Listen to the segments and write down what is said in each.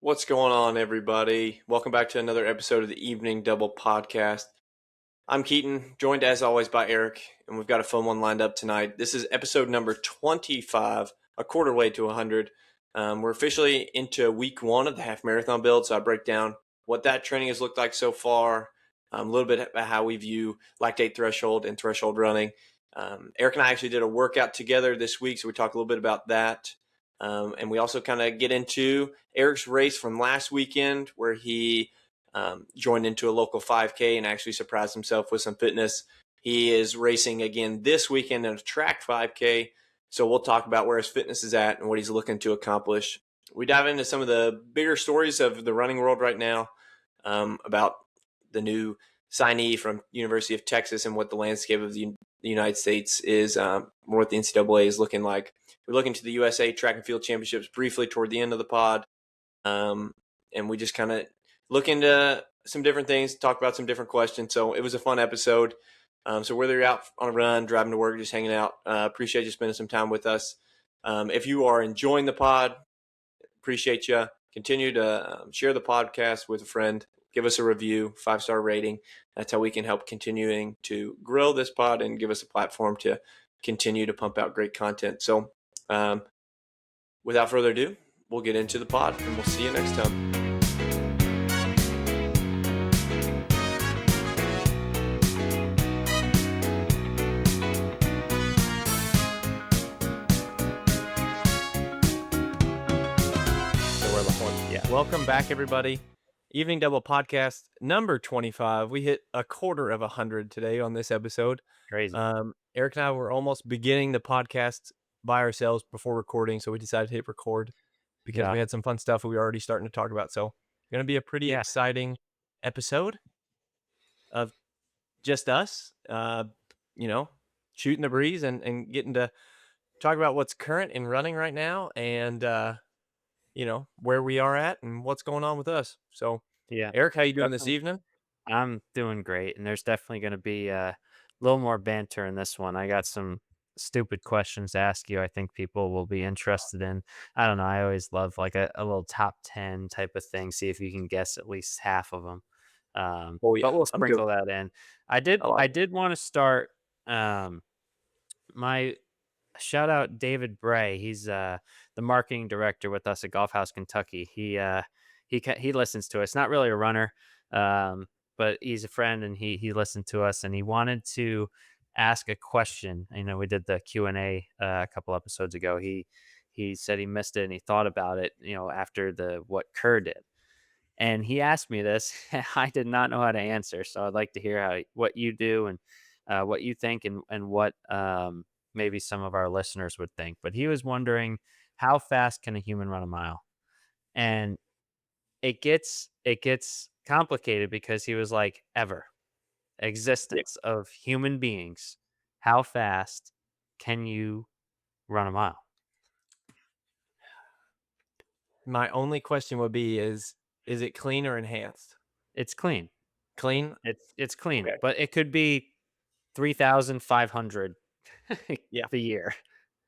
What's going on, everybody? Welcome back to another episode of the Evening Double Podcast. I'm Keeton, joined as always by Erik, and we've got a fun one lined up tonight. This is episode number 25, a quarter way to 100. We're officially into week one of the half marathon build, so I break down what that training has looked like so far, a little bit about how we view lactate threshold and threshold running. Erik and I actually did a workout together this week, so we talk a little bit about that. And we also kind of get into Erik's race from last weekend where he joined into a local 5K and actually surprised himself with some fitness. He is racing again this weekend in a track 5K. So we'll talk about where his fitness is at and what he's looking to accomplish. We dive into some of the bigger stories of the running world right now, about the new signee from University of Texas and what the landscape of the United States is, what the NCAA is looking like. We're looking to the USA Track and Field Championships briefly toward the end of the pod. And we just kind of look into some different things, talk about some different questions. So it was a fun episode. So whether you're out on a run, driving to work, just hanging out, appreciate you spending some time with us. If you are enjoying the pod, appreciate you. Continue to share the podcast with a friend. Give us a review, 5-star rating. That's how we can help continuing to grow this pod and give us a platform to continue to pump out great content. So without further ado, we'll get into the pod and we'll see you next time. Welcome back, everybody. Evening Double Podcast number 25. We hit a quarter of 100 today on this episode. Crazy. Erik and I were almost beginning the podcast by ourselves before recording, so we decided to hit record because we had some fun stuff we were already starting to talk about. So it's going to be a pretty exciting episode of just us, shooting the breeze and getting to talk about what's current in running right now and, where we are at and what's going on with us. So, Erik, how you doing this evening? I'm doing great, and there's definitely going to be a little more banter in this one. I got some stupid questions to ask you I think people will be interested in. I don't know. I always love like a little top 10 type of thing, see if you can guess at least half of them. But we'll sprinkle that in. I did want to start my shout out David Bray. He's the marketing director with us at Golf House Kentucky. He listens to us. Not really a runner, but he's a friend, and he listened to us, and he wanted to ask a question. We did the Q&A a couple episodes ago. He said he missed it and he thought about it, after what Kerr did. And he asked me this. I did not know how to answer, so I'd like to hear what you do and what you think and what maybe some of our listeners would think. But he was wondering, how fast can a human run a mile? And it gets complicated because he was like, existence of human beings, how fast can you run a mile? My only question would be is it clean or enhanced? It's clean. Clean? It's clean, okay. But it could be 3,500 the year.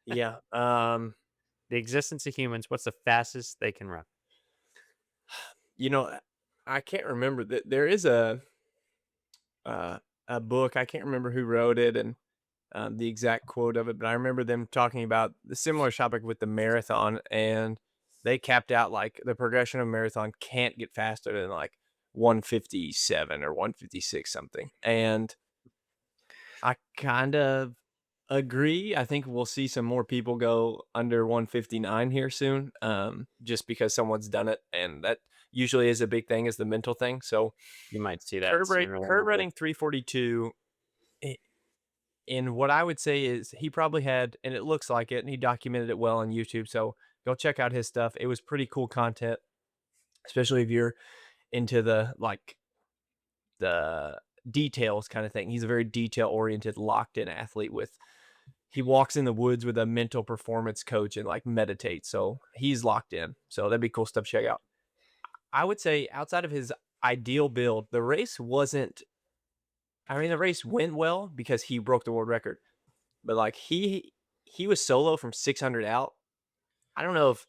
Yeah. The existence of humans, what's the fastest they can run? I can't remember that there is a book. I can't remember who wrote it and the exact quote of it, but I remember them talking about the similar topic with the marathon, and they capped out like the progression of marathon can't get faster than like 157 or 156 something. And I kind of agree. I think we'll see some more people go under 159 here soon, just because someone's done it, and that usually is a big thing, is the mental thing. So you might see that. Kurt running 342. And what I would say is he probably had, and it looks like it, and he documented it well on YouTube. So go check out his stuff. It was pretty cool content, especially if you're into the details kind of thing. He's a very detail oriented, locked in athlete he walks in the woods with a mental performance coach and like meditates. So he's locked in. So that'd be cool stuff to check out. I would say outside of his ideal build, the race the race went well because he broke the world record, but like he was solo from 600 out. I don't know if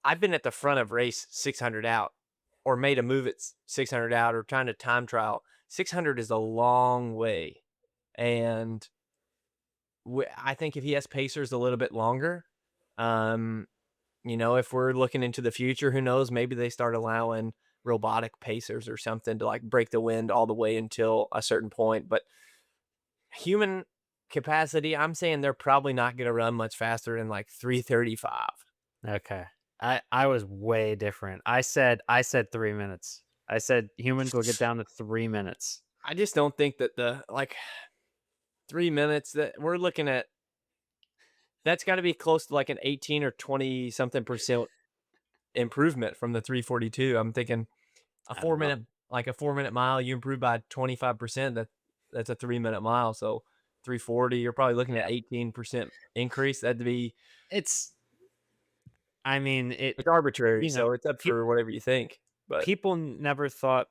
I've been at the front of race 600 out or made a move at 600 out or trying to time trial. 600 is a long way. And I think if he has pacers a little bit longer, if we're looking into the future, who knows? Maybe they start allowing robotic pacers or something to like break the wind all the way until a certain point. But human capacity, I'm saying they're probably not going to run much faster than like 335. Okay. I was way different. I said 3 minutes. I said humans will get down to 3 minutes. I just don't think that the like 3 minutes that we're looking at, that's got to be close to like an 18 or 20 something percent improvement from the 342. I'm thinking a I don't know. a 4 minute mile, you improve by 25%. That's a 3 minute mile. So 340, you're probably looking at Yeah. 18% increase. That'd be It's I mean, it's arbitrary. you know, So it's up pe for whatever you think. But people never thought,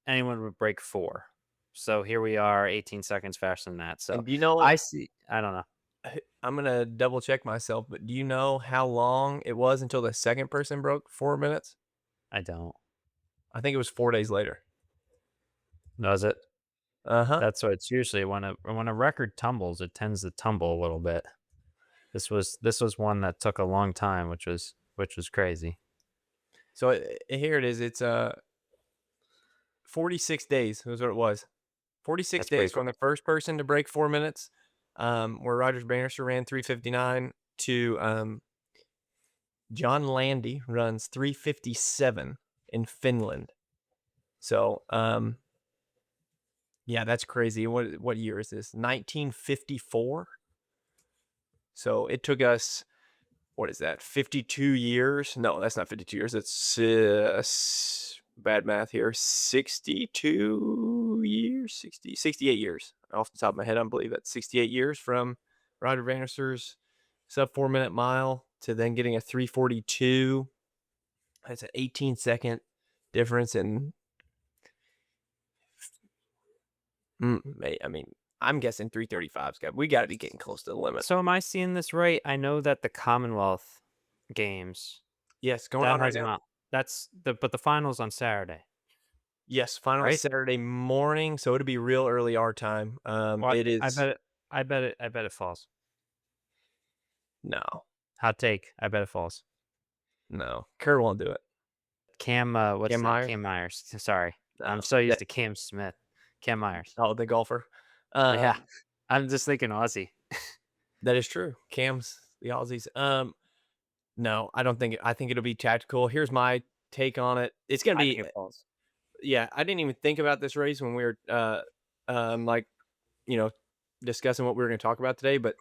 anyone would break 4. So here we are 18 seconds faster than that. So and do you know, I don't know. I'm gonna double check myself, but do you know how long it was until the second person broke 4 minutes? I don't. I think it was 4 days later. Does it? Uh-huh. That's what it's usually when a record tumbles, it tends to tumble a little bit. This was one that took a long time, which was crazy. So here it is. It's 46 days was what it was. 46 That's pretty days cool. from the first person to break 4 minutes, where Rogers Bannister ran 359 to John Landy runs 357 in Finland. So yeah, that's crazy. What year is this? 1954. So it took us, what is that? 52 years? No, that's not 52 years. It's bad math here. 62 years, 68 years off the top of my head. I believe that's 68 years from Roger Bannister's sub 4 minute mile to then getting a 342. That's an 18-second difference in, I mean, I'm guessing 335's we got to be getting close to the limit. So am I seeing this right? I know that the Commonwealth Games, Yes, going that on right has now. not but the finals on Saturday, Yes, final right? Saturday morning, so it'll be real early our time. What It is I bet it falls. no, Hot take. I bet it falls. no. Kerr won't do it. Cam, what's Cam that? Myers, Cam Myers. Sorry. I'm no. so used to Cam Smith. Cam Myers. The golfer. Yeah. Um, I'm just thinking Aussie. that is true. Cam's the Aussies. No, I don't think. I think it'll be tactical. Here's my take on it. It's gonna I think be, it falls. yeah. I didn't even think about this race when we were like you know discussing what we were going to talk about today, but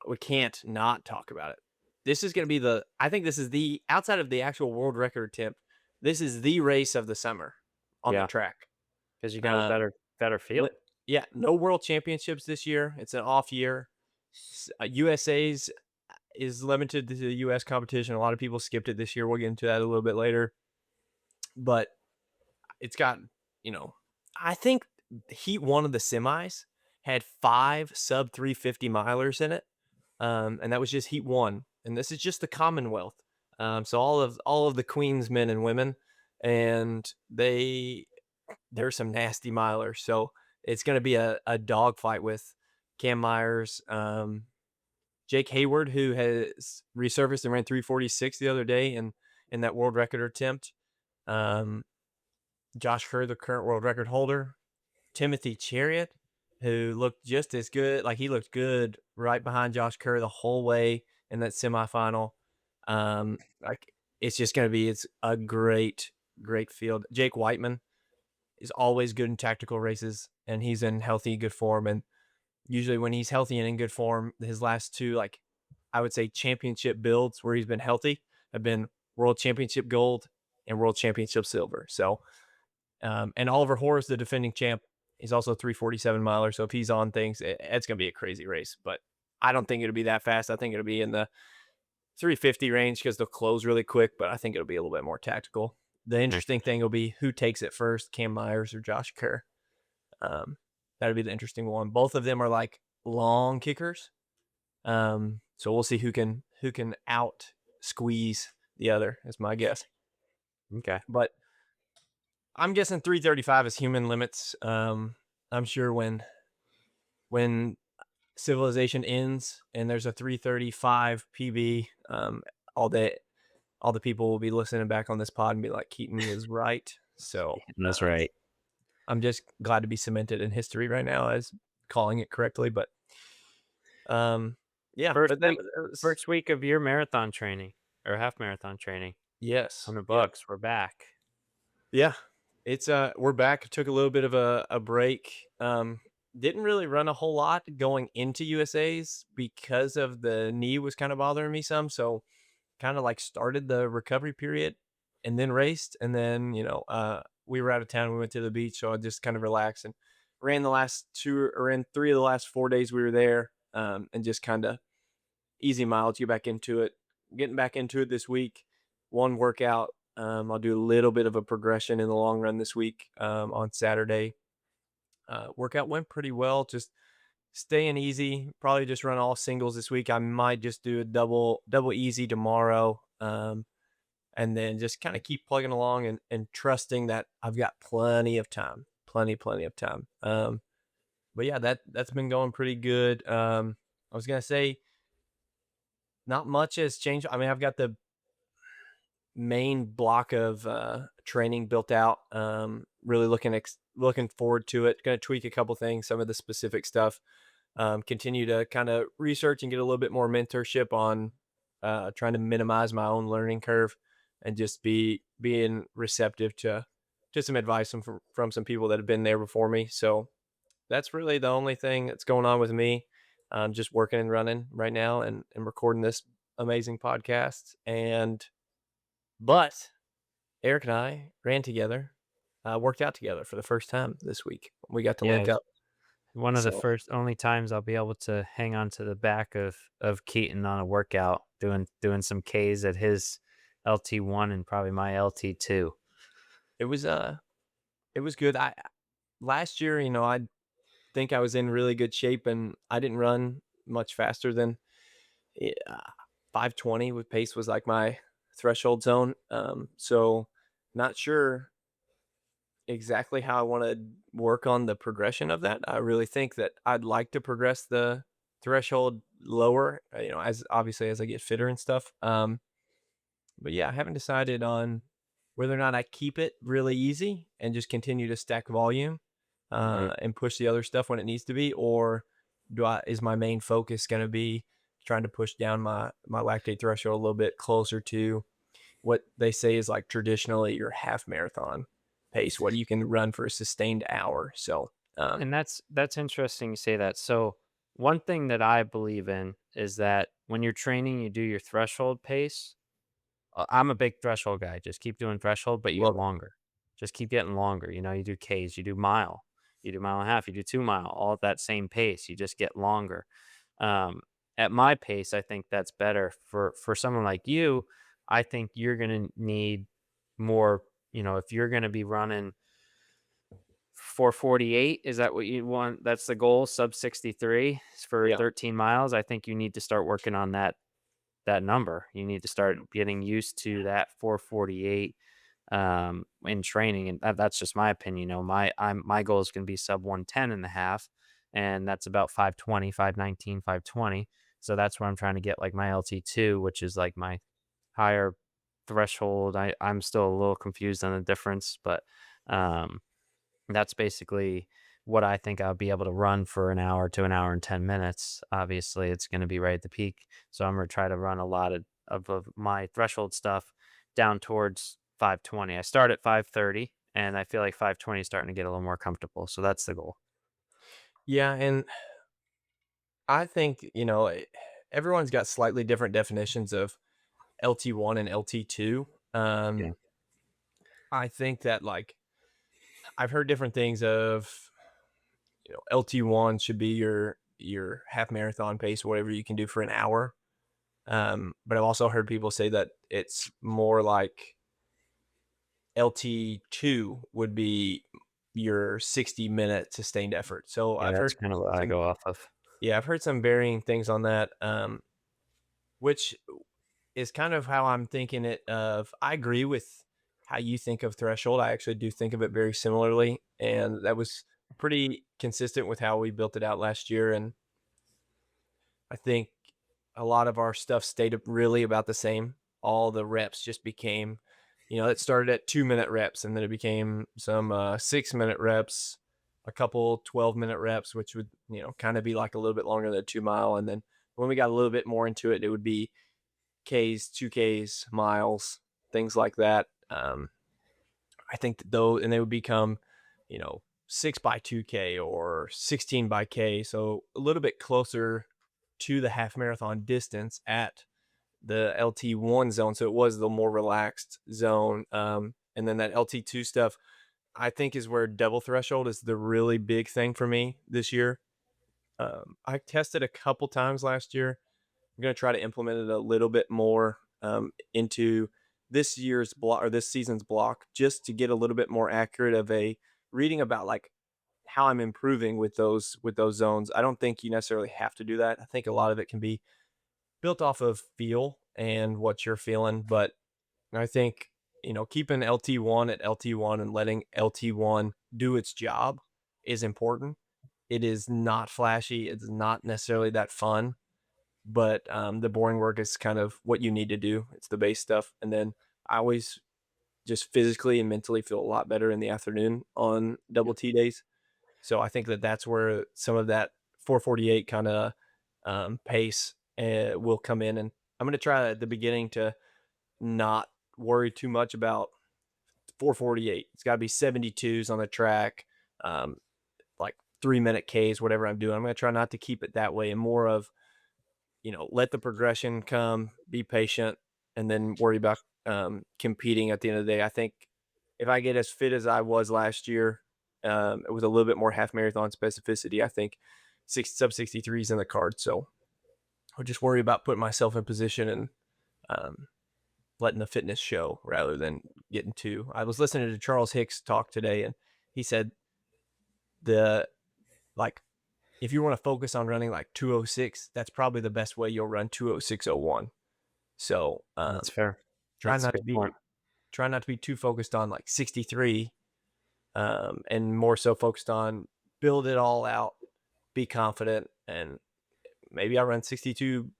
we can't not talk about it. This is going to be I think this is the, outside of the actual world record attempt, this is the race of the summer on the Yeah. track. Because you got a Um, better field. yeah, no world championships this year. It's an off year. USA's is limited to the US competition. A lot of people skipped it this year. We'll get into that a little bit later. But it's got, I think Heat 1 of the semis had 5 sub 350 milers in it. And that was just Heat 1. And this is just the Commonwealth. So all of the Queen's men and women, and there's some nasty milers. So it's going to be a dogfight with Cam Myers, Jake Hayward, who has resurfaced and ran 346 the other day in that world record attempt. Josh Kerr, the current world record holder. Timothy Chariot, who looked just as good. Like, he looked good right behind Josh Kerr the whole way in that semifinal. Like, it's just going to be, it's a great, great field. Jake Whiteman is always good in tactical races, and he's in healthy, good form. And usually when he's healthy and in good form, his last two, like, I would say championship builds where he's been healthy have been world championship gold and world championship silver. So, and Oliver Horace, the defending champ, is also 347 miler. So if he's on things, it's going to be a crazy race. But I don't think it'll be that fast. I think it'll be in the 350 range because they'll close really quick. But I think it'll be a little bit more tactical. The interesting thing will be who takes it first, Cam Myers or Josh Kerr. That'll be the interesting one. Both of them are like long kickers. So we'll see who can out squeeze the other, is my guess. Okay. But I'm guessing 335 is human limits. I'm sure when civilization ends and there's a 335 PB, all day, all the people will be listening back on this pod and be like, Keaton was right. So That's right. I'm just glad to be cemented in history right now as calling it correctly. But um, yeah, First but that week was, first week of your marathon training or half marathon training on yes, the yeah, books. We're back. yeah. It's we're back. Took a little bit of a break. Didn't really run a whole lot going into USA's because of the knee was kind of bothering me some. So kind of like started the recovery period and then raced. And then, we were out of town. We went to the beach. So I just kind of relaxed and ran the last two or in 3 of the last 4 days we were there. And just kind of easy miles, get back into it. Getting back into it this week. One workout. I'll do a little bit of a progression in the long run this week on Saturday. Workout went pretty well. Just staying easy. Probably just run all singles this week. I might just do a double easy tomorrow. And then just kind of keep plugging along and trusting that I've got plenty of time. Plenty of time. But yeah, that's been going pretty good. I was gonna say not much has changed. I mean, I've got the main block of training built out. Really looking forward to it. Going to tweak a couple things, some of the specific stuff. Continue to kind of research and get a little bit more mentorship on trying to minimize my own learning curve and just being receptive to some advice from some people that have been there before me. So that's really the only thing that's going on with me. I'm just working and running right now and recording this amazing podcast. But Eric and I ran together, worked out together for the first time this week. We got to Yeah, link it's up. one of the So first only times I'll be able to hang on to the back of Keaton on a workout, doing some Ks at his LT1 and probably my LT2. it was it was good. I last year, I think I was in really good shape and I didn't run much faster than 520 with pace was like my threshold zone. So not sure exactly how I want to work on the progression of that. I really think that I'd like to progress the threshold lower, as obviously as I get fitter and stuff. But yeah, I haven't decided on whether or not I keep it really easy and just continue to stack volume Mhm. and push the other stuff when it needs to be, or is my main focus going to be trying to push down my lactate threshold a little bit closer to what they say is like traditionally your half marathon pace, what you can run for a sustained hour. So, And that's interesting you say that. So, one thing that I believe in is that when you're training, you do your threshold pace. I'm a big threshold guy. Just keep doing threshold, but you get love it. longer. Just keep getting longer. You do Ks, you do mile and a half, you do 2 mile, all at that same pace. You just get longer. Um, at my pace, I think that's better for someone like you. I think you're gonna need more. If you're gonna be running 448, is that what you want? That's the goal, sub 63 for Yeah. 13 miles. I think you need to start working on that number. You need to start getting used to that 448 in training, and that's just my opinion. My goal is going to be sub 110 and a half, and that's about 520, 519, 520. So that's where I'm trying to get like my LT2, which is like my higher threshold. I'm still a little confused on the difference, but um, that's basically what I think I'll be able to run for an hour to an hour and 10 minutes. Obviously, it's going to be right at the peak. So I'm going to try to run a lot of my threshold stuff down towards 520. I start at 530 and I feel like 520 is starting to get a little more comfortable. So that's the goal. Yeah. And I think, everyone's got slightly different definitions of LT1 and LT2. Yeah. I think that like I've heard different things of, LT1 should be your half marathon pace, whatever you can do for an hour. But I've also heard people say that it's more like LT2 would be your 60-minute sustained effort. So Yeah, I've that's heard kind of what I go off of. I've heard some varying things on that. Which is kind of how I'm thinking it of I agree with how you think of threshold. I actually do think of it very similarly, and that was pretty consistent with how we built it out last year. And I think a lot of our stuff stayed really about the same. All the reps just became, it started at 2-minute reps, and then it became some 6-minute reps, a couple 12-minute reps, which would, kind of be like a little bit longer than a 2 mile. And then when we got a little bit more into it, it would be Ks, 2Ks, miles, things like that. I think that though, and they would become, 6 by 2K or 16 by K. So a little bit closer to the half marathon distance at the LT1 zone. So it was the more relaxed zone. And then that LT2 stuff, I think, is where double threshold is the really big thing for me this year. I tested a couple times last year. I'm going to try to implement it a little bit more into this year's block or this season's block, just to get a little bit more accurate of a reading about like how I'm improving with those zones. I don't think you necessarily have to do that. I think a lot of it can be built off of feel and what you're feeling, but I think keeping LT1 at LT1 and letting LT1 do its job is important. It is not flashy. It's not necessarily that fun, but the boring work is kind of what you need to do. It's the base stuff. And then I always just physically and mentally feel a lot better in the afternoon on double T days. So I think that that's where some of that 448 kind of pace will come in. And I'm going to try at the beginning to not worry too much about 448. It's got to be 72s on the track, like 3-minute Ks, whatever I'm doing. I'm going to try not to keep it that way and more of, let the progression come, be patient, and then worry about competing at the end of the day. I think if I get as fit as I was last year, with a little bit more half marathon specificity, I think sub 63 is in the card. So I'll just worry about putting myself in position and um, letting the fitness show rather than getting too. I was listening to Charles Hicks talk today, and he said the like if you want to focus on running like 206, that's probably the best way you'll run 206.01. So That's fair. try That's a not to good point. be try not to be too focused on like 63, and more so focused on build it all out, be confident, and maybe I run 62:45.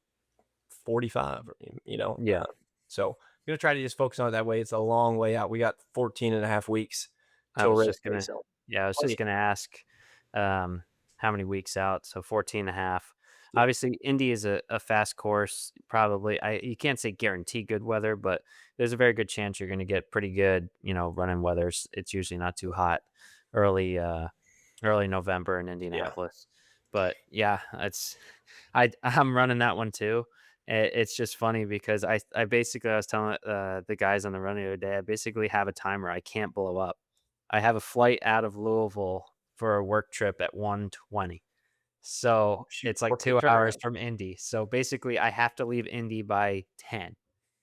Yeah. So I'm gonna try to just focus on it that way. It's a long way out. We got 14 and a half weeks I till was race just day, gonna so yeah, I was just plenty. gonna ask, how many weeks out, so 14 and a half. Yeah, Obviously, Indy is a fast course, probably you can't say guarantee good weather, but there's a very good chance you're gonna get pretty good, running weather. It's usually not too hot early, early November in yeah. Indianapolis. But, yeah, I'm running that one too. It's just funny because I basically I was telling, the guys on the run the other day, I basically have a timer, I can't blow up. I have a flight out of Louisville for a work trip at 1:20. Oh, So, shoot, it's like 4 quick 2 hours turnaround. from Indy. So, basically, I have to leave Indy by 10.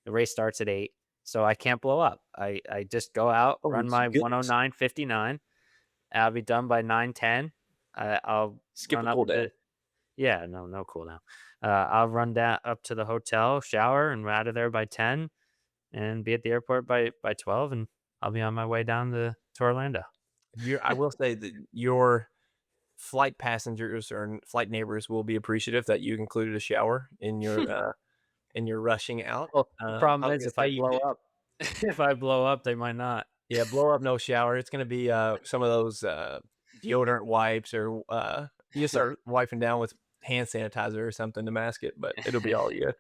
The race starts at 8, so I can't blow up. I just go out, Oh run my goodness. 1:09:59, I'll be done by 9:10. I'll Skip run a up cool down. to yeah, no cool down. I'll run down up to the hotel, shower, and we're out of there by 10 and be at the airport by 12, and I'll be on my way down to Orlando. I will say that your flight passengers or flight neighbors will be appreciative that you included a shower in your rushing out. Well, the I problem was is gonna if I say you blow did. up if I blow up, they might not. Yeah, blow up, no shower. It's gonna be some of those deodorant wipes, or you start wiping down with hand sanitizer or something to mask it, but it'll be all good.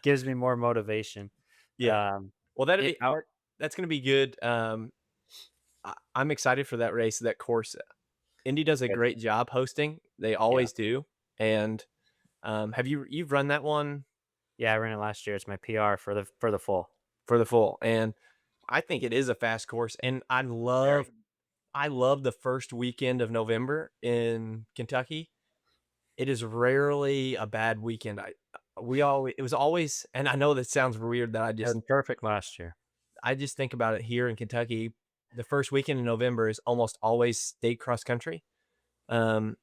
Gives me more motivation. Yeah. Um, Well, that'd it be out that's gonna be good. I'm excited for that race, that course. Indy does a Good. great job hosting. They Yeah. always do. And you've run that one Yeah, I ran it last year. It's my PR for the full. for the full, and I think it is a fast course, and Very. I love the first weekend of November in Kentucky. It is rarely a bad weekend. It was always, and I know that sounds weird that It was perfect last year. I just think about it here in Kentucky. The first weekend in November is almost always state cross country. Um,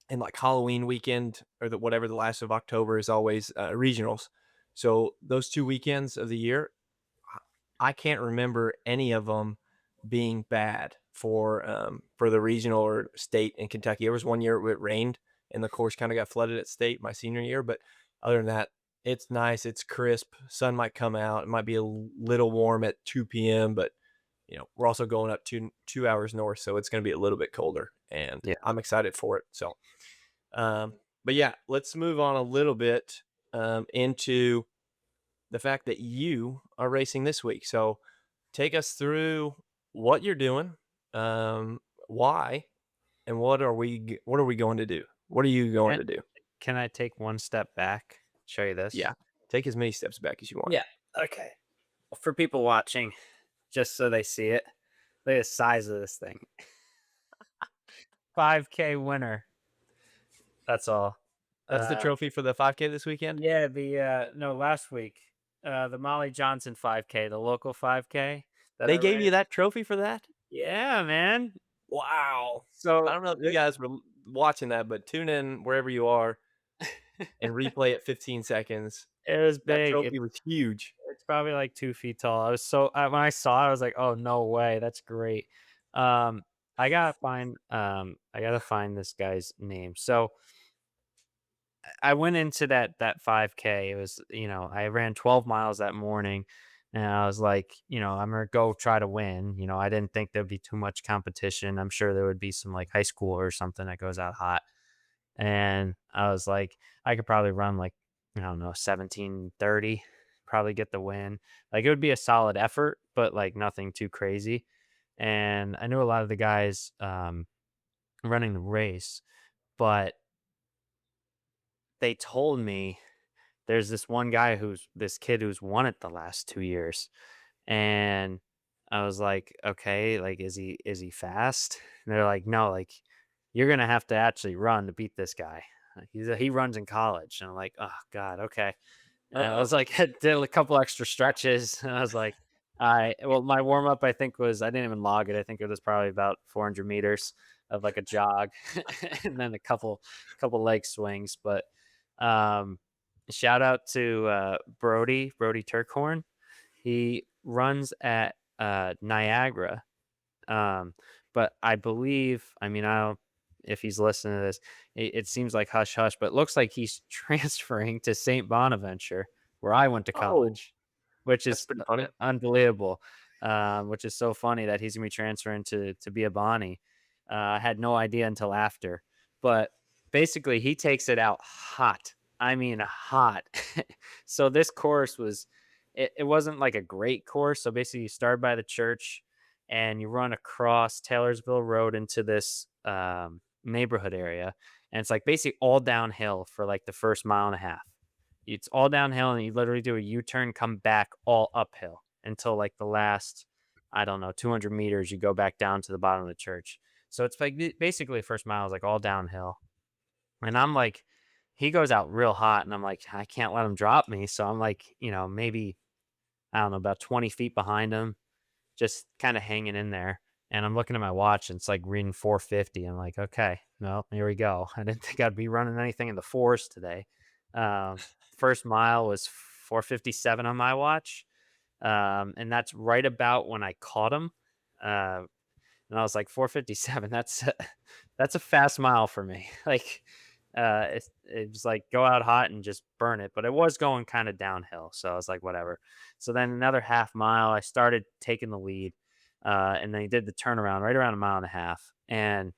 and like Halloween weekend or whatever the last of October is always regionals. So those 2 weekends of the year, I can't remember any of them being bad for the regional or state in Kentucky. There was one year it rained and the course kind of got flooded at state my senior year, but other than that, it's nice. It's crisp. Sun might come out. It might be a little warm at 2 p.m., but we're also going up 2 hours north, so it's going to be a little bit colder, and Yeah. I'm excited for it. So, but yeah, let's move on a little bit into the fact that you are racing this week. So take us through what you're doing, um, why, and what are we going to do? What are you going Can, to do? can I take one step back? Show you this. Yeah, take as many steps back as you want. Yeah. Okay. For people watching, just so they see it, look at the size of this thing. 5K winner. That's all. That's the Uh, trophy for the 5K this weekend. yeah, no, last week, the Molly Johnson 5K, the local 5K that I They gave ran. you that trophy for that. Yeah, man. Wow. I So don't know if you guys were watching that, but tune in wherever you are and replay it 15 seconds. it was That big. trophy was huge. It's probably like 2 feet tall. When I saw it, I was like, "Oh no way, that's great." Um, I gotta find this guy's name. So I went into that 5K. It was, I ran 12 miles that morning, and I was like, I'm gonna go try to win. I didn't think there'd be too much competition. I'm sure there would be some like high school or something that goes out hot. And I was like, I could probably run like, I don't know, 17:30, probably get the win. Like it would be a solid effort, but like nothing too crazy. And I knew a lot of the guys running the race, but they told me there's this kid who's won it the last 2 years. And I was like, okay, like, is he fast? And they're like, no, like, you're gonna have to actually run to beat this guy. He runs in college. And I'm like, oh God, okay. And I Uh was like, did a couple extra stretches. And I was like, all right. Well, my warm up, I think I didn't even log it. I think it was probably about 400 meters of like a jog, and then a couple leg swings. But um, shout out to Brody Turkhorn. He runs at Niagara, um, but I believe, I mean, I don't, if he's listening to this, it seems like hush hush, but it looks like he's transferring to St. Bonaventure, where I went to oh, college, which that's is pretty funny. unbelievable. Which is so funny that he's gonna be transferring to be a Bonnie. I had no idea until after, but basically he takes it out hot. I mean, hot. So this course it wasn't like a great course. So basically, you start by the church and you run across Taylorsville Road into this neighborhood area, and it's like basically all downhill for like the first mile and a half. It's all downhill, and you literally do a U-turn, come back all uphill until like the last, I don't know, 200 meters. You go back down to the bottom of the church. So it's like basically the first mile is like all downhill, and I'm like, he goes out real hot, and I'm like, I can't let him drop me. So I'm like, maybe I don't know, about 20 feet behind him, just kind of hanging in there. And I'm looking at my watch and it's like reading 450. I'm like, okay, well, here we go. I didn't think I'd be running anything in the fours today. First mile was 457 on my watch. And that's right about when I caught him. Uh, and I was like, 457, that's a fast mile for me. Like, it was like go out hot and just burn it, but it was going kind of downhill. So I was like, whatever. So then another half mile, I started taking the lead. And then he did the turnaround right around a mile and a half. And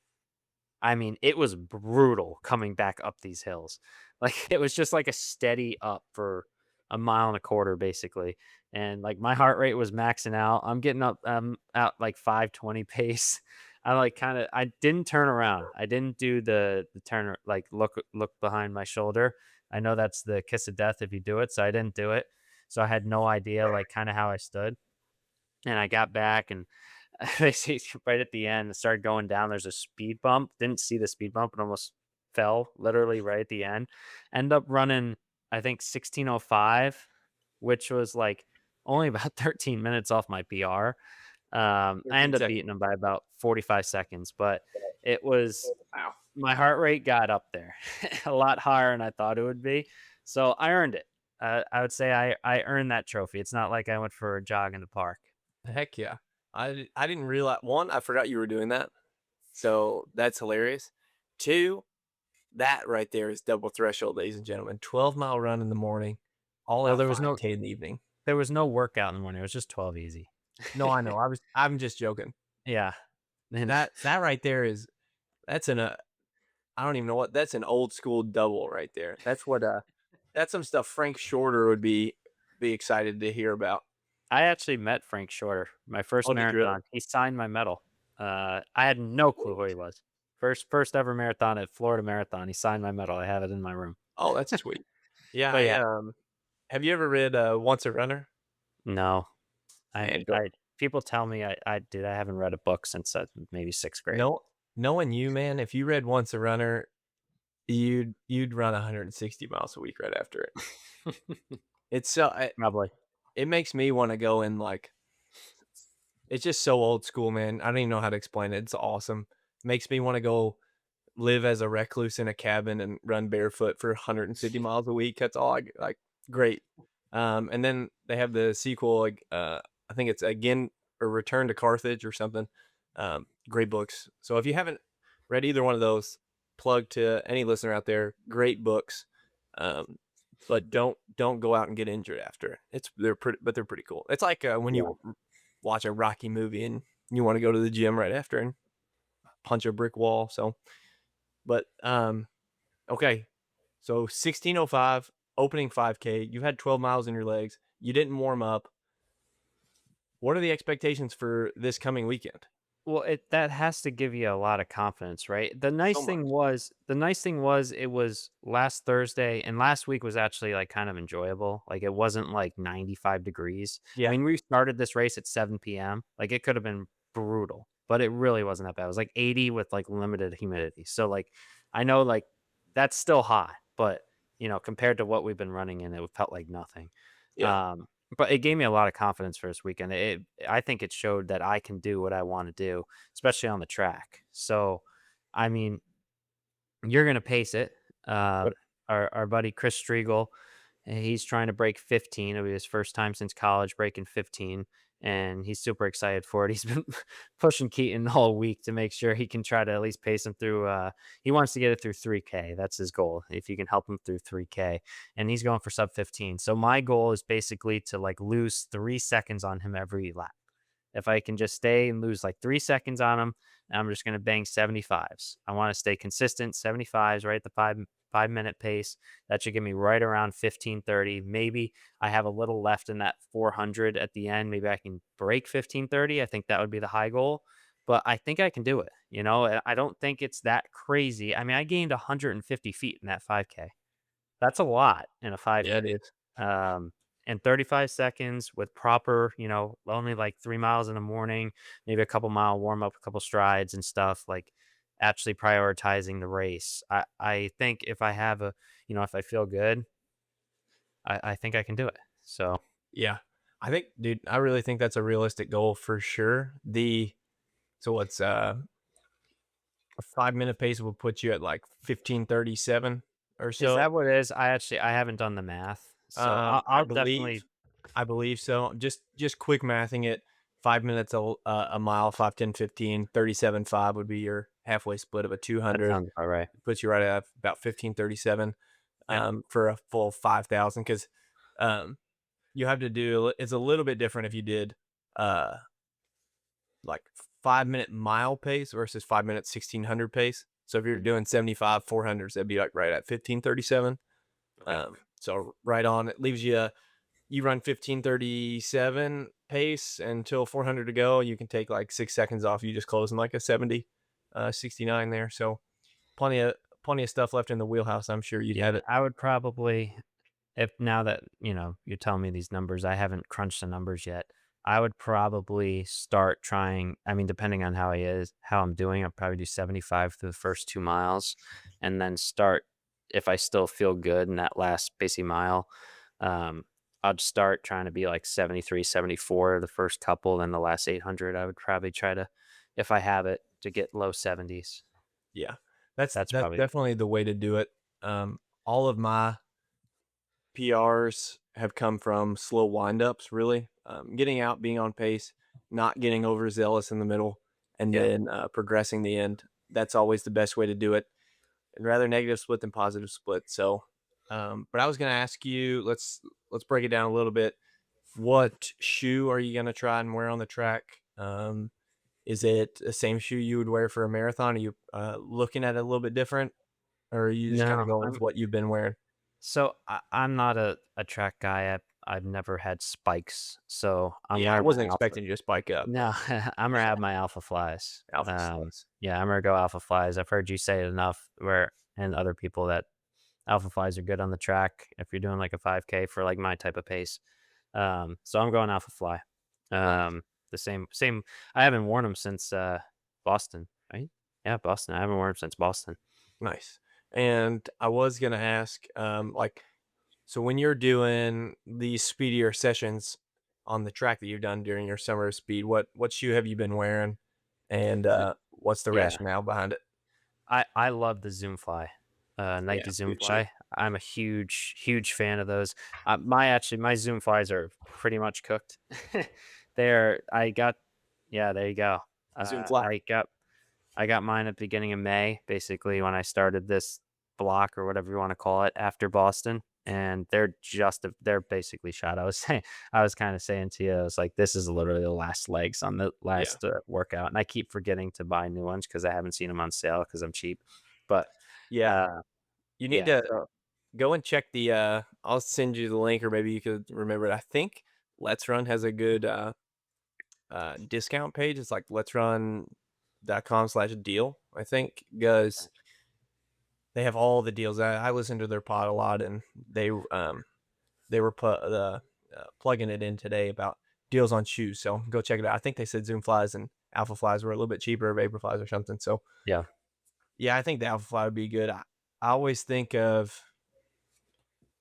I mean, it was brutal coming back up these hills. Like it was just like a steady up for a mile and a quarter, basically. And like my heart rate was maxing out. I'm getting up out like 520 pace. I didn't turn around. I didn't do the turn, like look behind my shoulder. I know that's the kiss of death if you do it, so I didn't do it. So I had no idea like kind of how I stood. And I got back, and basically right at the end, it started going down. There's a speed bump. Didn't see the speed bump and almost fell literally right at the end. End up running, I think 16:05, which was like only about 13 minutes off my PR. I 13 ended up seconds. beating him by about 45 seconds, but it was Wow. my heart rate got up there a lot higher than I thought it would be. So I earned it. I would say I earned that trophy. It's not like I went for a jog in the park. Heck yeah. I didn't realize, one, I forgot you were doing that. So that's hilarious. Two, that right there is double threshold, ladies and gentlemen. 12-mile run in the morning, all Well, out there was no 5K in the evening. workout in the morning. It was just 12 easy. No, I know. I'm just joking. Yeah. And That right there is that's an I don't even know what that's an old school double right there. That's some stuff Frank Shorter would be excited to hear about. I actually met Frank Shorter, my first Oh, did you really? marathon. He signed my medal. I had no clue who he Sweet. was. First ever marathon at Florida Marathon. He signed my medal. I have it in my room. Oh, that's sweet. Yeah, But yeah, have you ever read Once a Runner? no. Man, go I people tell me I did. I haven't read a book since maybe 6th grade. no knowing you, man, if you read Once a Runner, you'd run 160 miles a week right after it. It's so Probably. it makes me want to go and like it's just so old school, man. I don't even know how to explain it. It's awesome. Makes me want to go live as a recluse in a cabin and run barefoot for 150 miles a week. That's all I like. Great. And then they have the sequel, like I think it's again or Return to Carthage or something. Great books. So if you haven't read either one of those, plug to any listener out there. Great books. Um, but don't go out and get injured after. They're pretty cool. It's like when Yeah. you watch a Rocky movie and you want to go to the gym right after and punch a brick wall. So, but okay. So 16:05 opening 5K. You had 12 miles in your legs. You didn't warm up. What are the expectations for this coming weekend? Well, that has to give you a lot of confidence, right? So much. The nice thing was it was last Thursday and last week was actually like kind of enjoyable. Like it wasn't like 95 degrees. I Yeah. mean, we started this race at 7 p.m. Like it could have been brutal, but it really wasn't that bad. It was like 80 with like limited humidity. So like I know like that's still hot, but compared to what we've been running in, it felt like nothing. Yeah. Um, but it gave me a lot of confidence for this weekend. I think it showed that I can do what I want to do, especially on the track. So, I mean, you're gonna pace it. But Our buddy Chris Striegel, he's trying to break 15. It'll be his first time since college breaking 15, and he's super excited for it. He's been pushing Keeton all week to make sure he can try to at least pace him through. He wants to get it through 3K. That's his goal. If you can help him through 3K, and he's going for sub 15. So my goal is basically to like lose 3 seconds on him every lap. If I can just stay and lose like 3 seconds on them, I'm just going to bang 75s. I want to stay consistent, 75s, right at the 5 minute pace. That should get me right around 15:30. Maybe I have a little left in that 400 at the end. Maybe I can break 15:30. I think that would be the high goal, but I think I can do it. I don't think it's that crazy. I mean, I gained 150 feet in that 5K. That's a lot in a yeah, it 5K. is. Um, in 35 seconds with proper, only like 3 miles in the morning, maybe a couple mile warm up, a couple strides and stuff, like actually prioritizing the race. I think if I have if I feel good, I think I can do it. So Yeah. I think, dude, I really think that's a realistic goal for sure. So what's a 5 minute pace will put you at like 15:37 or is so. that what it is? I haven't done the math. So I I'll definitely. believe so. Just quick mathing it. 5 minutes a mile, 5, 10, 15, 37.5 would be your halfway split of a That 200. sounds about right. Puts you right at about 15:37 Yep. for a full 5,000 because um, you have to do it's a little bit different if you did uh, like 5 minute mile pace versus 5 minute 1600 pace. So if you're Mhm. doing 75 400s, that'd be like right at 15:37. Okay. So right on. It leaves you run 15:37 pace until 400 to go. You can take like 6 seconds off. You just close in like a 70, 69 there. So plenty of stuff left in the wheelhouse. I'm sure you'd have Yeah, it. I would probably. If now that, you're telling me these numbers, I haven't crunched the numbers yet. I would probably start trying, I mean, depending on how I'm doing, I'll probably do 75 through the first 2 miles and then start if I still feel good in that last busy mile, um, I'd start trying to be like 73, 74 the first couple, then the last 800, I would probably try to, if I have it, to get low 70s. Yeah, That's that's probably definitely the way to do it. All of my PRs have come from slow windups, really. Getting out, being on pace, not getting overzealous in the middle, and Yeah. then progressing the end. That's always the best way to do it. And rather negative split than positive split. So, but I was going to ask you, let's break it down a little bit. What shoe are you going to try and wear on the track? Is it the same shoe you would wear for a marathon? Are you looking at it a little bit different, or are you just kind of No, going with what you've been wearing? I'm not a track guy. I've never had spikes, so I'm Yeah, I wearing wasn't my Alpha. expecting you to spike up. No, I'm gonna have my Alpha Flies. Alpha slides. Yeah, I'm gonna go Alpha Flies. I've heard you say it enough where and other people that Alpha Flies are good on the track if you're doing like a 5K for like my type of pace. So I'm going Alpha Fly. The same. I haven't worn them since Boston, right? Yeah, Boston. I haven't worn them since Boston. Nice. And I was gonna ask, so when you're doing these speedier sessions on the track that you've done during your summer of speed, what shoe have you been wearing, and Uh, what's the Yeah, rationale behind it? I love the Zoom Fly, Yeah, Nike Zoom good shoe. Fly. I'm a huge fan of those. My Zoom Flies are pretty much cooked. They're I got Yeah, there you go. Zoom Fly. I got mine at the beginning of May, basically when I started this block or whatever you want to call it after Boston. And they're basically shot. I was kind of saying to you, I was like, this is literally the last legs on the Yeah, last workout. And I keep forgetting to buy new ones because I haven't seen them on sale because I'm cheap. But yeah. uh, You need yeah, to so go and check the. I'll send you the link, or maybe you could remember it. I think Let's Run has a good discount page. It's like letsrun.com/deal. I think because they have all the deals. I listen to their pod a lot, and they were plugging it in today about deals on shoes. So go check it out. I think they said Zoom Flies and Alpha Flies were a little bit cheaper, Vapor Flies or something. So yeah, yeah, I think the Alpha Fly would be good. I always think of,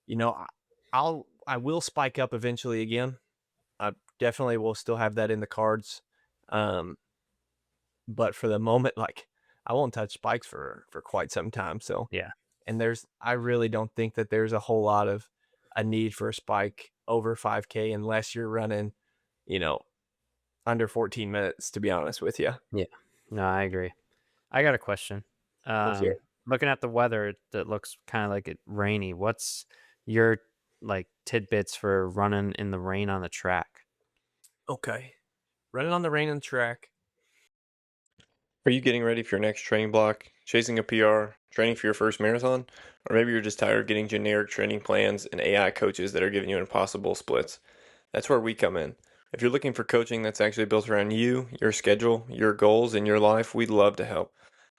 you know, I will spike up eventually again. I definitely will still have that in the cards. Um, but for the moment, like I won't touch spikes for quite some time. So, yeah, and I really don't think that there's a whole lot of a need for a spike over 5K unless you're running, you know, under 14 minutes, to be honest with you. yeah. No, I agree. I got a question. Let's hear Um, it. Looking at the weather that looks kind of like it rainy. What's your like tidbits for running in the rain on the track? Okay. Running on the rain and track. Are you getting ready for your next training block, chasing a PR, training for your first marathon? Or maybe you're just tired of getting generic training plans and AI coaches that are giving you impossible splits? That's where we come in. If you're looking for coaching that's actually built around you, your schedule, your goals, and your life, we'd love to help.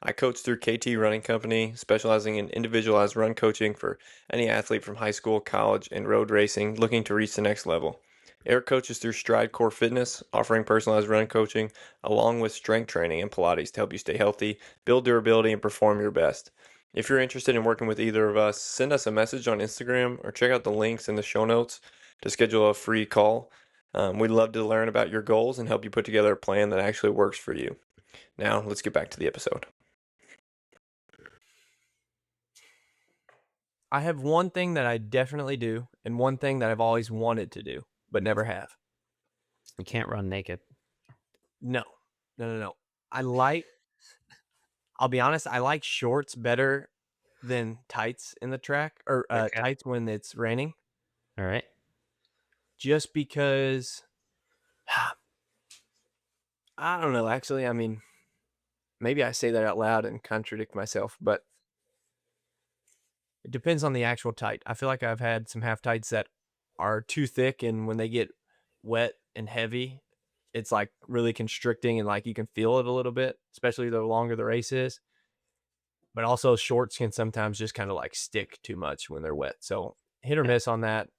I coach through KT Running Company, specializing in individualized run coaching for any athlete from high school, college, and road racing looking to reach the next level. Eric coaches through Stride Core Fitness, offering personalized run coaching along with strength training and Pilates to help you stay healthy, build durability, and perform your best. If you're interested in working with either of us, send us a message on Instagram or check out the links in the show notes to schedule a free call. We'd love to learn about your goals and help you put together a plan that actually works for you. Now, let's get back to the episode. I have one thing that I definitely do, and one thing that I've always wanted to do, but never have. You can't run naked. No, no. I like, I'll be honest, I like shorts better than tights in the track or Okay. tights when it's raining, All right. just because I don't know. Actually, I mean, maybe I say that out loud and contradict myself, but it depends on the actual tight. I feel like I've had some half tights that are too thick, and when they get wet and heavy, it's like really constricting, and like you can feel it a little bit, especially the longer the race is. But also, shorts can sometimes just kind of like stick too much when they're wet. So hit or Yeah. miss on that.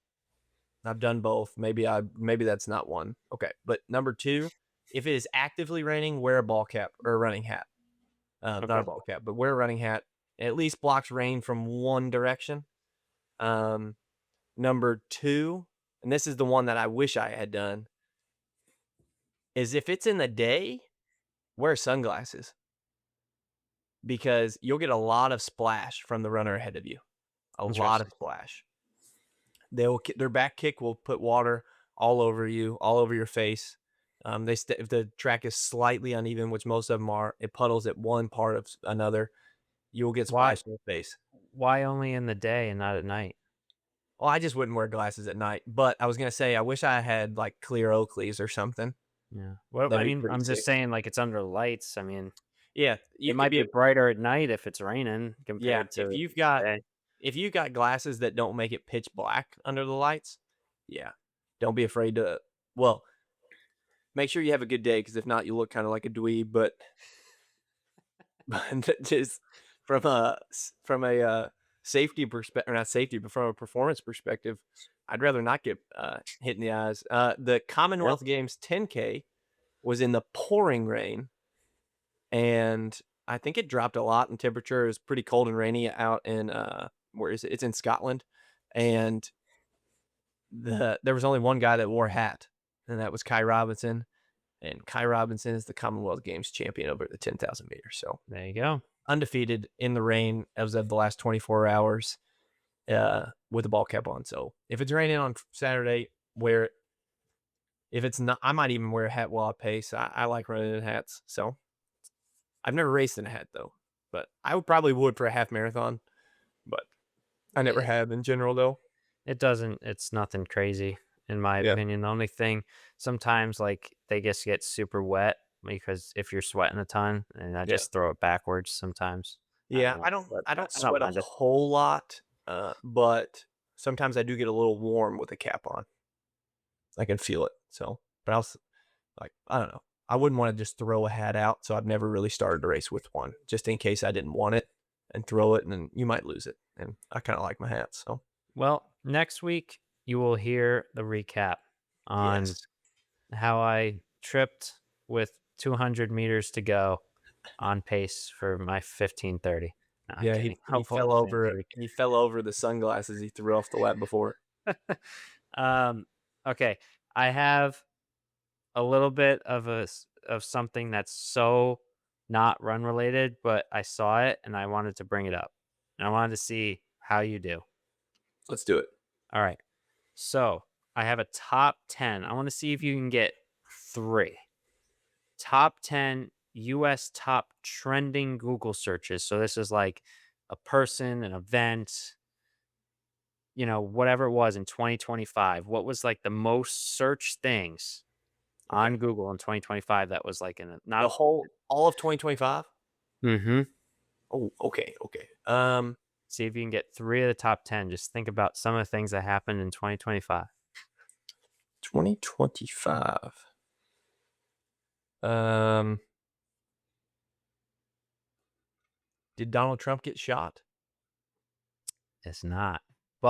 I've done both. Maybe that's not one. Okay, but number two, if it is actively raining, wear a ball cap or a running hat. Not a Okay. ball cap, but wear a running hat. It at least blocks rain from one direction. Um, Number two, and this is the one that I wish I had done, is if it's in the day, wear sunglasses because you'll get a lot of splash from the runner ahead of you. A lot of Interesting. splash. Their back kick will put water all over you, all over your face. If the track is slightly uneven, which most of them are, it puddles at one part of another. You will get Why splashed in the face. why only in the day and not at night? Well, I just wouldn't wear glasses at night. But I was gonna say, I wish I had like clear Oakleys or something. Yeah. Well, I That'd be mean, pretty I'm sick. just saying, like, it's under lights. I mean, Yeah, it you could might be be. brighter at night if it's raining Yeah, compared if to you've the got day. if you've got glasses that don't make it pitch black under the lights, yeah, don't be afraid to. Well, make sure you have a good day, because if not, you look kind of like a dweeb. But just from a safety perspective, not safety, but from a performance perspective, I'd rather not get hit in the eyes. The Yep. Commonwealth Games 10K was in the pouring rain, and I think it dropped a lot in temperature. It was pretty cold and rainy out in where is it? It's in Scotland, and there was only one guy that wore a hat, and that was Kai Robinson. And Kai Robinson is the Commonwealth Games champion over the 10,000 meters. So There you go. undefeated in the rain as of the last 24 hours with the ball cap on. So if it's raining on Saturday, wear it. If it's not, I might even wear a hat while I pace. I like running in hats. So I've never raced in a hat though, but I would for a half marathon, but I never It, have in general though. it's nothing crazy in my Yeah. opinion. The only thing sometimes, like, they just get super wet because if you're sweating a ton, and I Yeah. just throw it backwards sometimes. Yeah. know, but I don't I don't sweat a mind it. whole lot, but sometimes I do get a little warm with a cap on. I can feel it. So, but I was like, I don't know. I wouldn't want to just throw a hat out, so I've never really started a race with one, just in case I didn't want it and throw it, and then you might lose it. And I kind of like my hats, so Well, next week you will hear the recap on yes, how I tripped with 200 meters to go on pace for my 15:30. No, I'm yeah. kidding. He Hopefully fell I'll finish over. the He fell over the sunglasses he threw off the lap before. recap. Okay. I have a little bit of of something that's so not run related, but I saw it and I wanted to bring it up. And I wanted to see how you do. Let's do it. All right. So I have a top 10. I want to see if you can get three. Top 10 US top trending Google searches. So this is like a person, an event, whatever it was in 2025. What was like the most searched things Okay. on Google in 2025 that was like in a The not. all of 2025. Mm-hmm. Oh, okay, okay. See if you can get three of the top 10. Just think about some of the things that happened in 2025. 2025. Um, did Donald Trump get shot? It's not.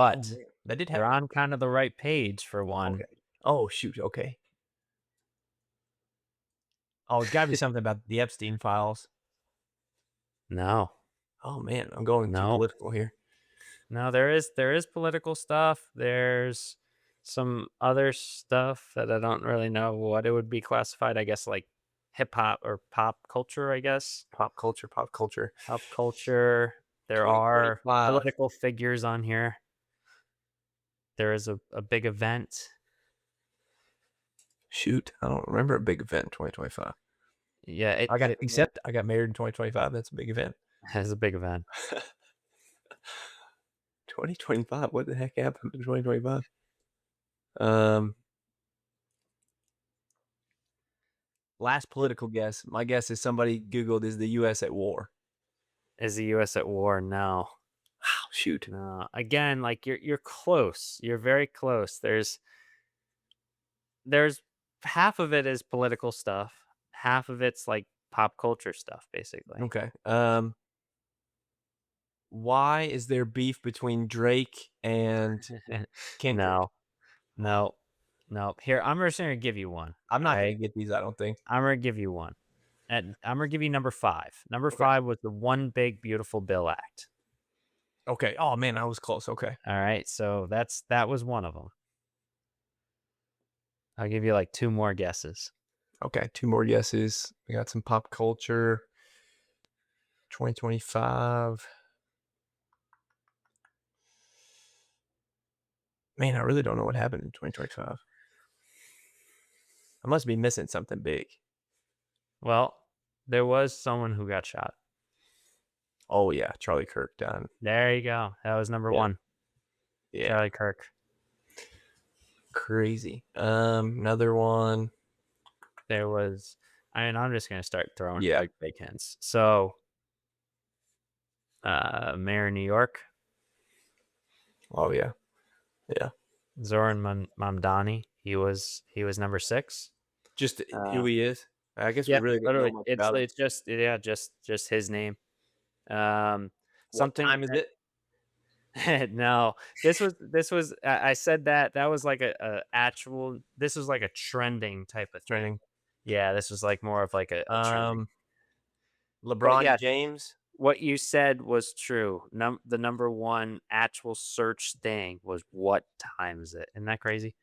Oh, But man. That did they're happen. on kind of the right page for one. Okay. Oh shoot. Okay. Oh, it's got to be something about the Epstein files. No. Oh man, I'm going too No. political here. No, there is political stuff. There's some other stuff that I don't really know what it would be classified. I guess like hip hop or pop culture, I guess. Pop culture, pop culture. Pop culture. There are 2025. political figures on here. There is a big event. Shoot, I don't remember a big event in 2025. Yeah, it I got it. Except I got married in 2025. That's a big event. has a big event. 2025. What the heck happened in 2025? Um, last political guess. My guess is somebody Googled, "Is the U.S. at war?" Is the US at war? No. Oh, shoot. No. Again, like you're close. You're very close. There's half of it is political stuff. Half of it's like pop culture stuff, basically. Okay. Why is there beef between Drake and Kendrick? No, no, no. Here, I'm just gonna give you one. I'm not Okay, gonna get these. I don't think. I'm gonna give you one. And I'm gonna give you number five. Number Okay. five was the One Big Beautiful Bill Act. Okay. Oh man, I was close. Okay. All right, so that was one of them. I'll give you like two more guesses. Okay. Two more guesses. We got some pop culture. 2025. Man, I really don't know what happened in 2025. I must be missing something big. Well, there was someone who got shot. Oh yeah, Charlie Kirk done. There you go. That was number Yeah. one. Yeah, Charlie Kirk. crazy. Another one. There was. I'm just gonna start throwing Yeah. like big hints. So, Mayor of New York, Oh yeah, yeah. Zoran Mamdani. He was number 6. Just Uh, who he is. I guess we Yeah, really don't know literally. much It's about him. it's just his name. What Something. time is it? No, this was. I said that was like a actual. This was like a trending type of thing. Training. Yeah, this was like more of like a trending. But LeBron yeah, James. what you said was true. The number one actual search thing was what time is it? Isn't that crazy?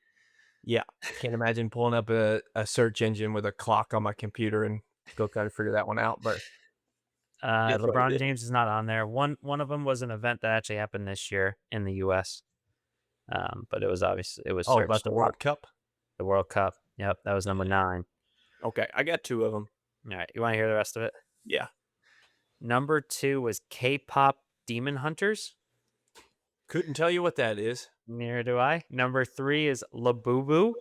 Yeah, can't imagine pulling up a search engine with a clock on my computer and go try to figure that one out. But that's what I LeBron did. James is not on there. One of them was an event that actually happened this year in the U.S. But it was Oh, searched about the a lot. World Cup. The World Cup. Yep, that was number 9. Okay, I got 2 of them. All right, you want to hear the rest of it? Yeah, Number 2 was K-pop Demon Hunters. couldn't tell you what that is. Neither do I. Number 3 is Labubu.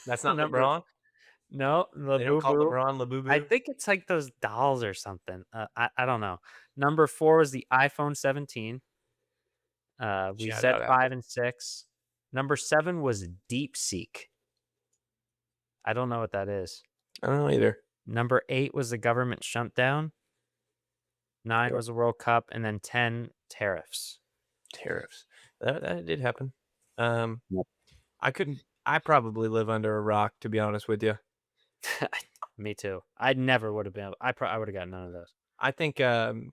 That's not Number LeBron. No, They don't call Labubu. LeBron Labubu. I think it's like those dolls or something. I don't know. Number 4 was the iPhone 17. We Shout said out 5 Apple. and 6. Number 7 was DeepSeek. I don't know what that is. I don't know either. Number 8 was the government shutdown. 9 Yep. was the World Cup, and then 10 tariffs. Tariffs. That did happen. Yep. I probably live under a rock, to be honest with you. Me too. I never would have been. I would have got none of those. I think in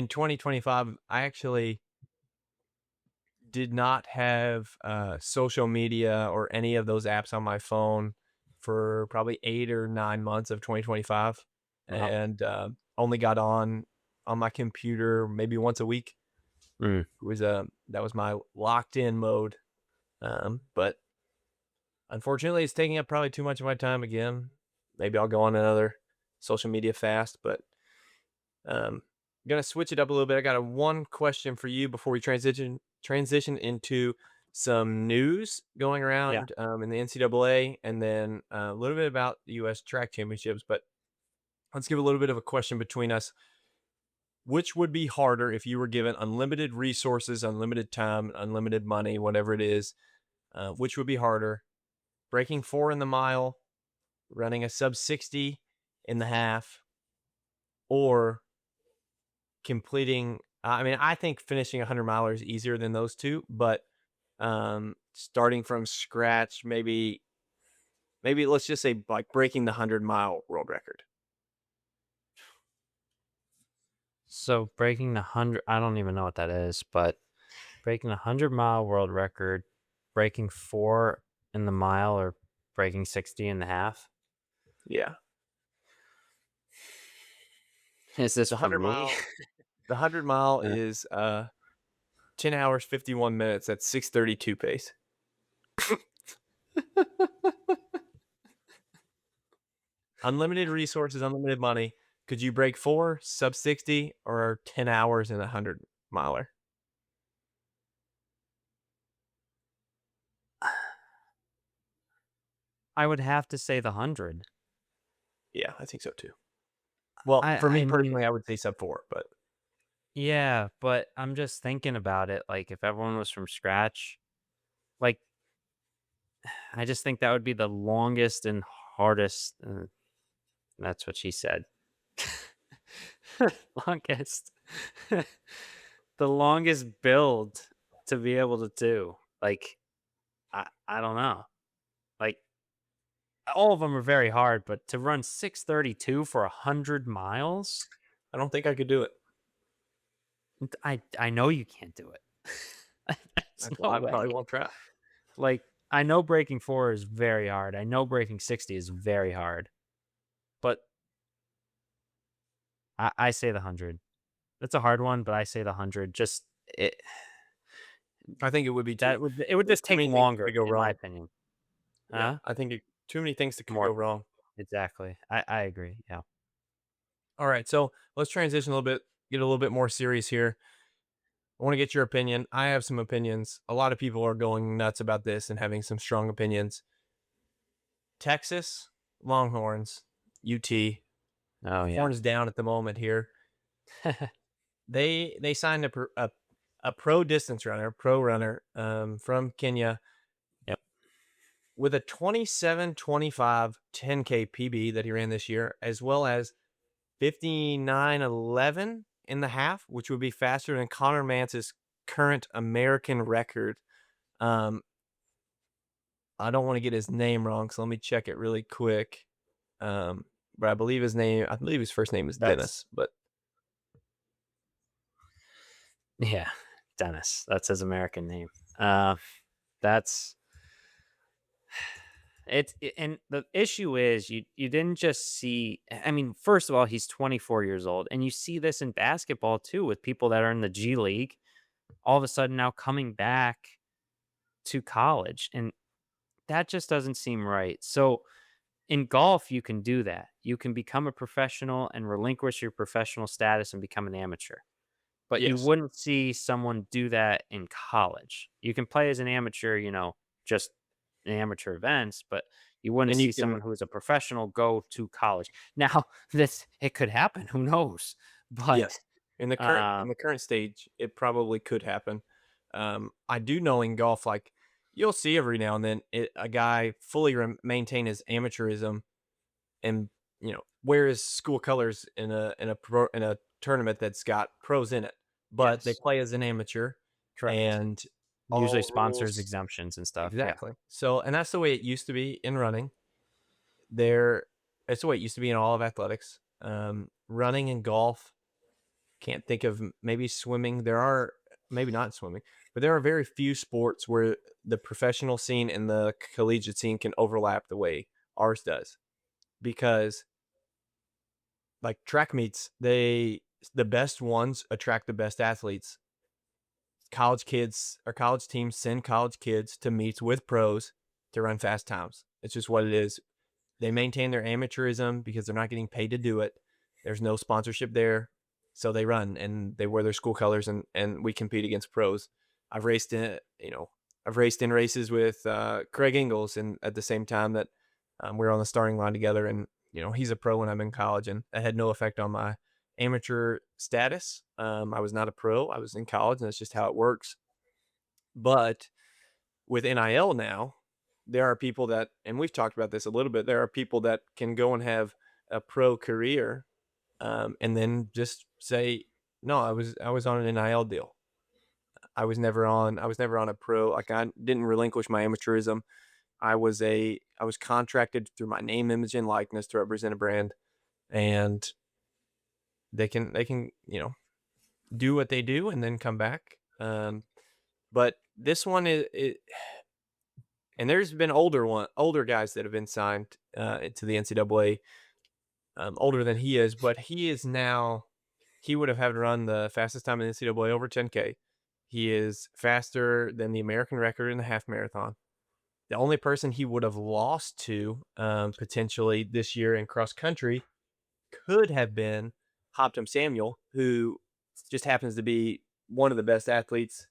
2025, I actually did not have social media or any of those apps on my phone for probably 8 or 9 months of 2025, Wow. and only got on my computer maybe once a week. Mm. That was my locked in mode, but unfortunately, it's taking up probably too much of my time again. Maybe I'll go on another social media fast, but I'm gonna switch it up a little bit. I got one question for you before we transition into some news going around in the NCAA, and then a little bit about the U.S. track championships. But let's give a little bit of a question between us. Which would be harder if you were given unlimited resources, unlimited time, unlimited money, whatever it is? Which would be harder? Breaking 4 in the mile, running a sub 60 in the half, or completing, I think finishing 100 miler is easier than those two, but starting from scratch, maybe let's just say like breaking the 100-mile world record. So breaking the 100, I don't even know what that is, but breaking the 100-mile world record, breaking 4 in the mile, or breaking 60 in the half. Yeah. Is this The for 100 me? mile, the 100 mile Yeah. is 10 hours, 51 minutes. That's 6:32 pace. Unlimited resources, unlimited money. Could you break 4, sub 60, or 10 hours in a 100 miler? I would have to say the 100. Yeah, I think so too. Well, for me I mean, personally, I would say sub 4, but yeah, but I'm just thinking about it. Like, if everyone was from scratch, like, I just think that would be the longest and hardest. That's what she said. Longest. The longest build to be able to do. Like, I don't know. Like, all of them are very hard, but to run 6:32 for 100 miles, I don't think I could do it. I know you can't do it. There's That's no why I way. probably won't try. Like, I know breaking 4 is very hard. I know breaking 60 is very hard. But I say the 100. It's a hard one, but I say the 100. Just I think it would be That would it would just too take many things longer, could go in my wrong. opinion. Yeah, Huh? I think too many things that could More go wrong. exactly. I agree. Yeah. All right, so let's transition a little bit, get a little bit more serious here. I want to get your opinion. I have some opinions. A lot of people are going nuts about this and having some strong opinions. Texas Longhorns, UT, Oh yeah. horns down at the moment here. They signed a pro distance runner, pro runner from Kenya Yep. with a 27:25 10K PB that he ran this year, as well as 59:11 in the half, which would be faster than Connor Mance's current American record. Um, I don't want to get his name wrong, so let me check it really quick. But I believe his first name is That's Dennis, but yeah, Dennis. That's his American name. Uh, that's and the issue is you didn't just see. I mean, first of all, he's 24 years old, and you see this in basketball too with people that are in the G League. All of a sudden now coming back to college, and that just doesn't seem right. So in golf, you can do that. You can become a professional and relinquish your professional status and become an amateur. But you yes. wouldn't see someone do that in college. You can play as an amateur, just in amateur events, but you wouldn't And you see can someone who is a professional go to college. Now, this it could happen, who knows? But Yes. In the current stage, it probably could happen. I do know in golf, like you'll see every now and then a guy fully maintain his amateurism and wear his school colors in a tournament that's got pros in it, but they yes, play as an amateur correct. and Usually all sponsors rules exemptions and stuff. Yeah. exactly. So, and that's the way it used to be in running. There, it's the way it used to be in all of athletics. Running and golf. Can't think of maybe swimming. There are maybe not swimming, but there are very few sports where the professional scene and the collegiate scene can overlap the way ours does. Because like track meets, the best ones attract the best athletes. College kids or college teams send college kids to meets with pros to run fast times. It's just what it is. They maintain their amateurism because they're not getting paid to do it. There's no sponsorship there. So they run and they wear their school colors and we compete against pros. I've raced in, I've raced in races with Craig Ingles and at the same time that we're on the starting line together and, he's a pro when I'm in college and that had no effect on my amateur status. I was not a pro. I was in college and that's just how it works. But with NIL now, there are people that, and we've talked about this a little bit, there are people that can go and have a pro career and then just say, no, I was on an NIL deal. I was never on a pro. Like I didn't relinquish my amateurism. I was contracted through my name, image, and likeness to represent a brand, and they can do what they do and then come back. But this one is and there's been older guys that have been signed to the NCAA, older than he is, but he would have had to run the fastest time in the NCAA over 10K. He is faster than the American record in the half marathon. The only person he would have lost to potentially this year in cross country could have been Hoptum Samuel, who just happens to be one of the best athletes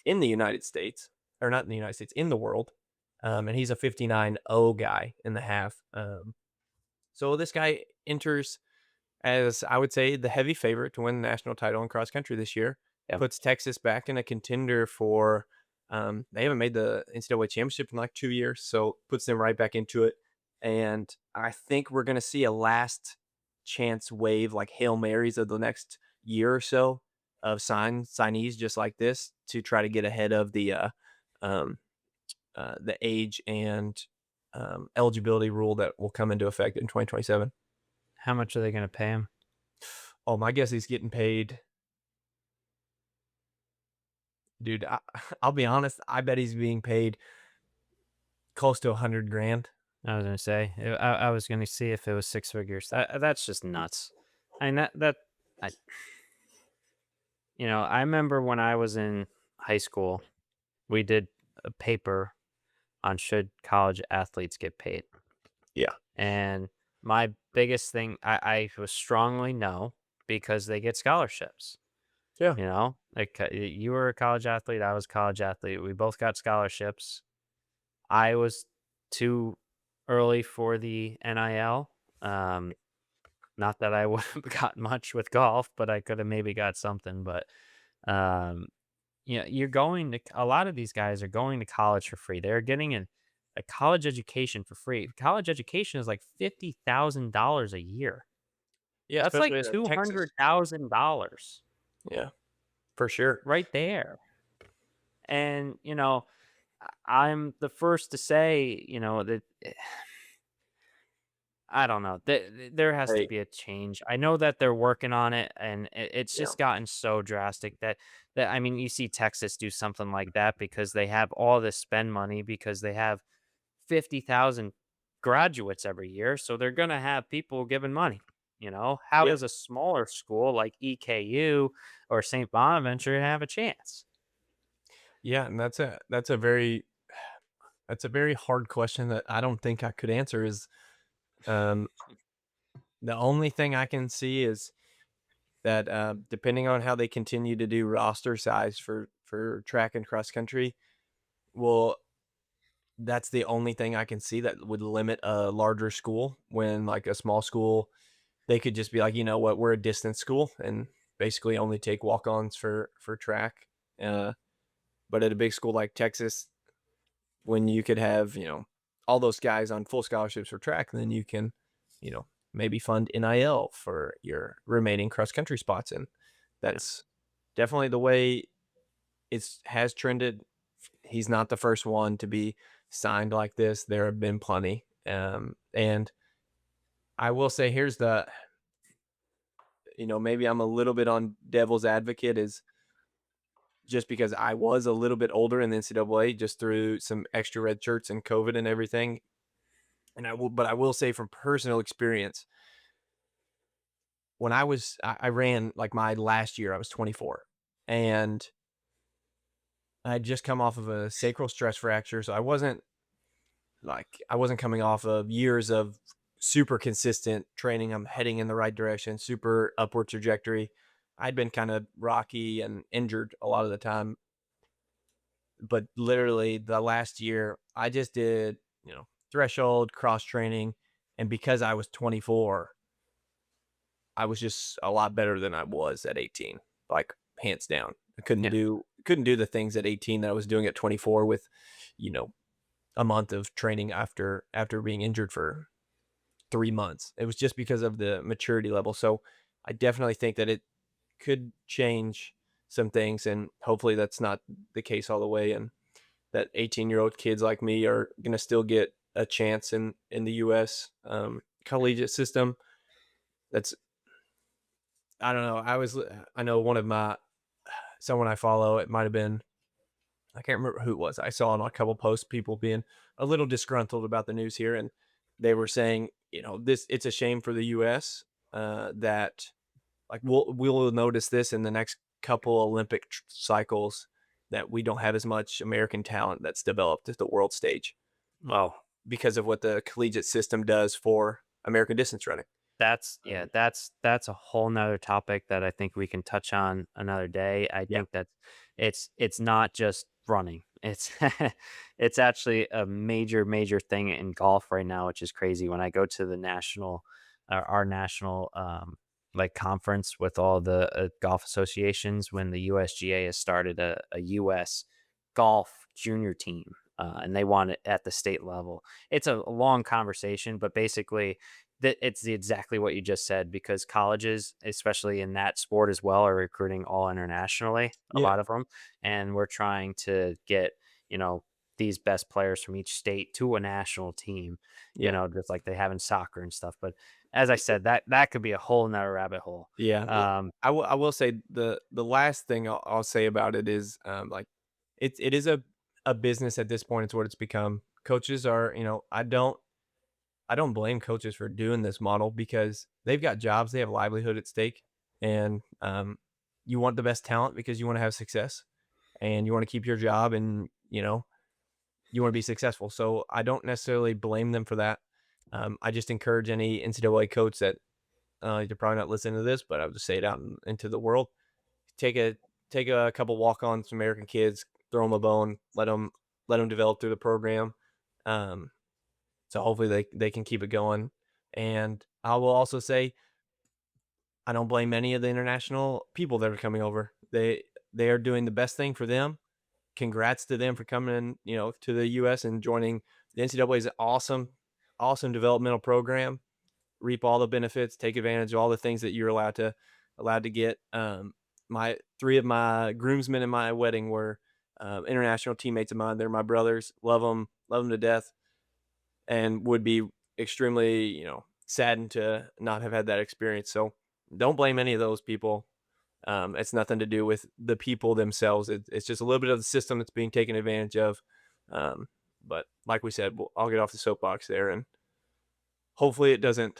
in the United States, or not in the United States, in the world. And he's a 59.0 guy in the half. So this guy enters as, I would say, the heavy favorite to win the national title in cross country this year. Yep. Puts Texas back in a contender for, they haven't made the NCAA championship in like 2 years, so puts them right back into it. And I think we're going to see a last chance wave, like Hail Marys of the next year or so of signees just like this to try to get ahead of um, the age and eligibility rule that will come into effect in 2027. How much are they going to pay him? Oh, my guess he's getting paid. Dude, I'll be honest. I bet he's being paid close to 100 grand. I was going to say, I was going to see if it was six figures. That's just nuts. I mean, I remember when I was in high school, we did a paper on should college athletes get paid. Yeah. And my biggest thing, I was strongly no, because they get scholarships. Yeah. You know, like you were a college athlete, I was a college athlete. We both got scholarships. I was too early for the NIL. Not that I would have got much with golf, but I could have maybe got something. But um, you're going to a lot of these guys are going to college for free. They're getting a college education for free. College education is like $50,000 a year. Yeah, That's like especially in Texas. $200,000 Yeah, for sure. right there. And I'm the first to say, that I don't know. There has to Hey, be a change. I know that they're working on it, and it's yeah. just gotten so drastic that I mean, you see Texas do something like that because they have all this spend money because they have 50,000 graduates every year, so they're gonna have people giving money. How Yeah. does a smaller school like EKU or St. Bonaventure have a chance? Yeah, and that's a very hard question that I don't think I could answer is um the only thing I can see is that depending on how they continue to do roster size for track and cross country, well, that's the only thing I can see that would limit a larger school when like a small school, they could just be like, you know what, we're a distance school and basically only take walk-ons for track. Uh, but at a big school like Texas, when you could have, all those guys on full scholarships for track, then you can, maybe fund NIL for your remaining cross country spots. And Yeah. that's definitely the way it has trended. He's not the first one to be signed like this. There have been plenty. And I will say, here's maybe I'm a little bit on devil's advocate is just because I was a little bit older in the NCAA just through some extra red shirts and COVID and everything. But I will say from personal experience, when I ran like my last year, I was 24 and I had just come off of a sacral stress fracture. So I wasn't coming off of years of super consistent training. I'm heading in the right direction, super upward trajectory. I'd been kind of rocky and injured a lot of the time. But literally the last year, I just did, threshold cross training. And because I was 24, I was just a lot better than I was at 18, like hands down. I couldn't Yeah. do the things at 18 that I was doing at 24 with, you know, a month of training after being injured for 3 months. It was just because of the maturity level. So I definitely think that it could change some things, and hopefully that's not the case all the way. And that 18-year-old kids like me are going to still get a chance in the U.S. Collegiate system. That's I don't know. I know one of my someone I follow. It might have been I can't remember who it was. I saw on a couple posts people being a little disgruntled about the news here, and they were saying, it's a shame for the U.S. That like we'll notice this in the next couple Olympic cycles that we don't have as much American talent that's developed at the world stage Well, because of what the collegiate system does for American distance running. yeah, that's a whole nother topic that I think we can touch on another day. I Yeah, think that it's not just running. It's it's actually a major thing in golf right now, which is crazy. When I go to the our national like conference with all the golf associations, when the USGA has started a US golf junior team, and they want it at the state level. It's a long conversation, but basically that it's exactly what you just said, because colleges, especially in that sport as well, are recruiting all internationally, a yeah, lot of them, and we're trying to get you know these best players from each state to a national team, yeah, just like they have in soccer and stuff. But as I said, that could be a whole nother rabbit hole. yeah. Um, I will say the last thing I'll say about it is like it is a business at this point. It's what it's become. Coaches are, I don't blame coaches for doing this model because they've got jobs, they have livelihood at stake, and you want the best talent because you want to have success. and you want to keep your job, and you want to be successful. So I don't necessarily blame them for that. I just encourage any NCAA coach that you're probably not listening to this, but I'll just say it out into the world. Take a couple walk-ons, American kids, throw them a bone, let them develop through the program. Um, so hopefully they can keep it going. And I will also say I don't blame any of the international people that are coming over. They are doing the best thing for them. Congrats to them for coming, to the U.S. and joining the NCAA. Is an awesome developmental program. Reap all the benefits, take advantage of all the things that you're allowed to get. My three of my groomsmen in my wedding were international teammates of mine. They're my brothers. Love them to death, and would be extremely, saddened to not have had that experience. So don't blame any of those people. It's nothing to do with the people themselves. It's just a little bit of the system that's being taken advantage of. But like we said, I'll get off the soapbox there, and hopefully it doesn't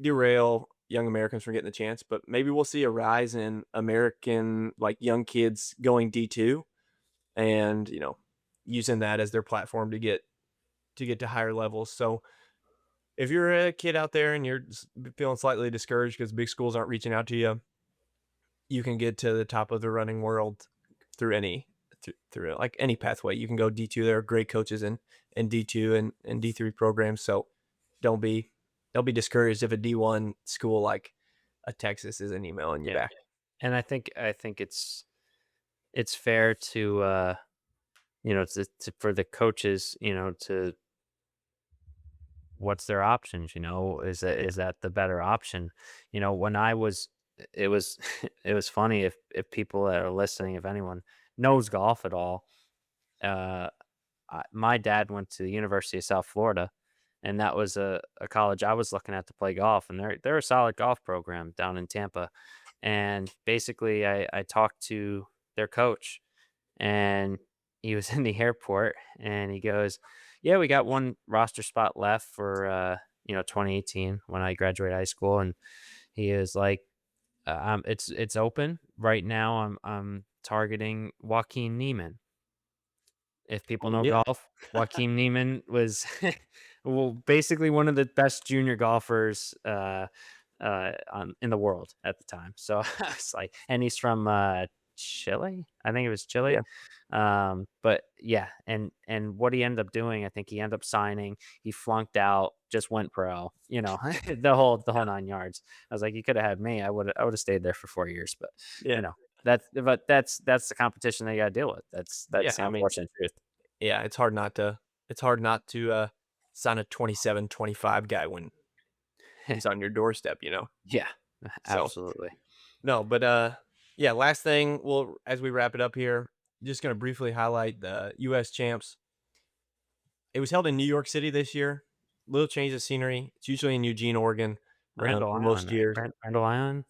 derail young Americans from getting the chance. But maybe we'll see a rise in American young kids going D2, and using that as their platform to get to higher levels. So if you're a kid out there and you're feeling slightly discouraged because big schools aren't reaching out to you, you can get to the top of the running world through through like any pathway. You can go D2. There are great coaches in D2 and D3 programs. So don't be discouraged if a D1 school like a Texas isn't emailing you back. And I think it's fair to for the coaches, to what's their options, is that the better option? When I was it was it was funny if people that are listening, if anyone knows golf at all, uh my dad went to the University of South Florida, and that was a college I was looking at to play golf, and they're a solid golf program down in Tampa. And basically I talked to their coach, and he was in the airport, and he goes, "Yeah, we got one roster spot left for 2018 when I graduated high school." And he is like, it's open right now. I'm targeting Joaquin Neiman. If people know Yeah. golf, Joaquin Neiman was well, basically one of the best junior golfers in the world at the time. So I was like, and he's from Chile. I think it was Chile. Yeah. But yeah, and what he ended up doing, I think he ended up signing. He flunked out, just went pro. The whole 9 yards. I was like, you could have had me. I would have stayed there for 4 years. But Yeah. that's the competition they got to deal with. That's Yeah. the I mean, unfortunate truth. yeah, it's hard not to sign a 27, 25 guy when he's on your doorstep. Yeah, So absolutely. no, but yeah, last thing, well, as we wrap it up here, just going to briefly highlight the US champs. It was held in New York City this year. Little change of scenery. It's usually in Eugene, Oregon, Randall for Island, most right? years. Randall Island?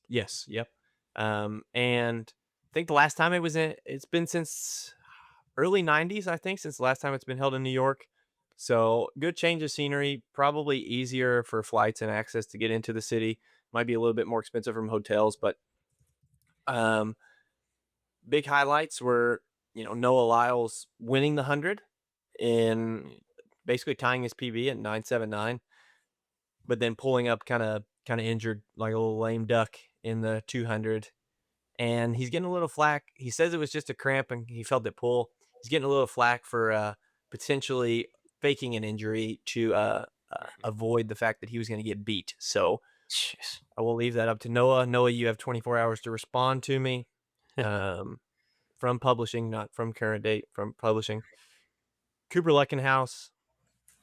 Yes, yep. And I think the last time it's been since early 90s, I think, since the last time it's been held in New York. So good change of scenery, probably easier for flights and access to get into the city. Might be a little bit more expensive from hotels, but um, big highlights were, Noah Lyles winning the 100 in basically tying his PB at 9.79, but then pulling up kind of injured, like a little lame duck in the 200. And he's getting a little flack. He says it was just a cramp and he felt it pull. He's getting a little flack for potentially faking an injury to avoid the fact that he was going to get beat. So Jeez. I will leave that up to Noah. Noah, you have 24 hours to respond to me. From publishing, not from current date, from publishing. Cooper Leckenhouse,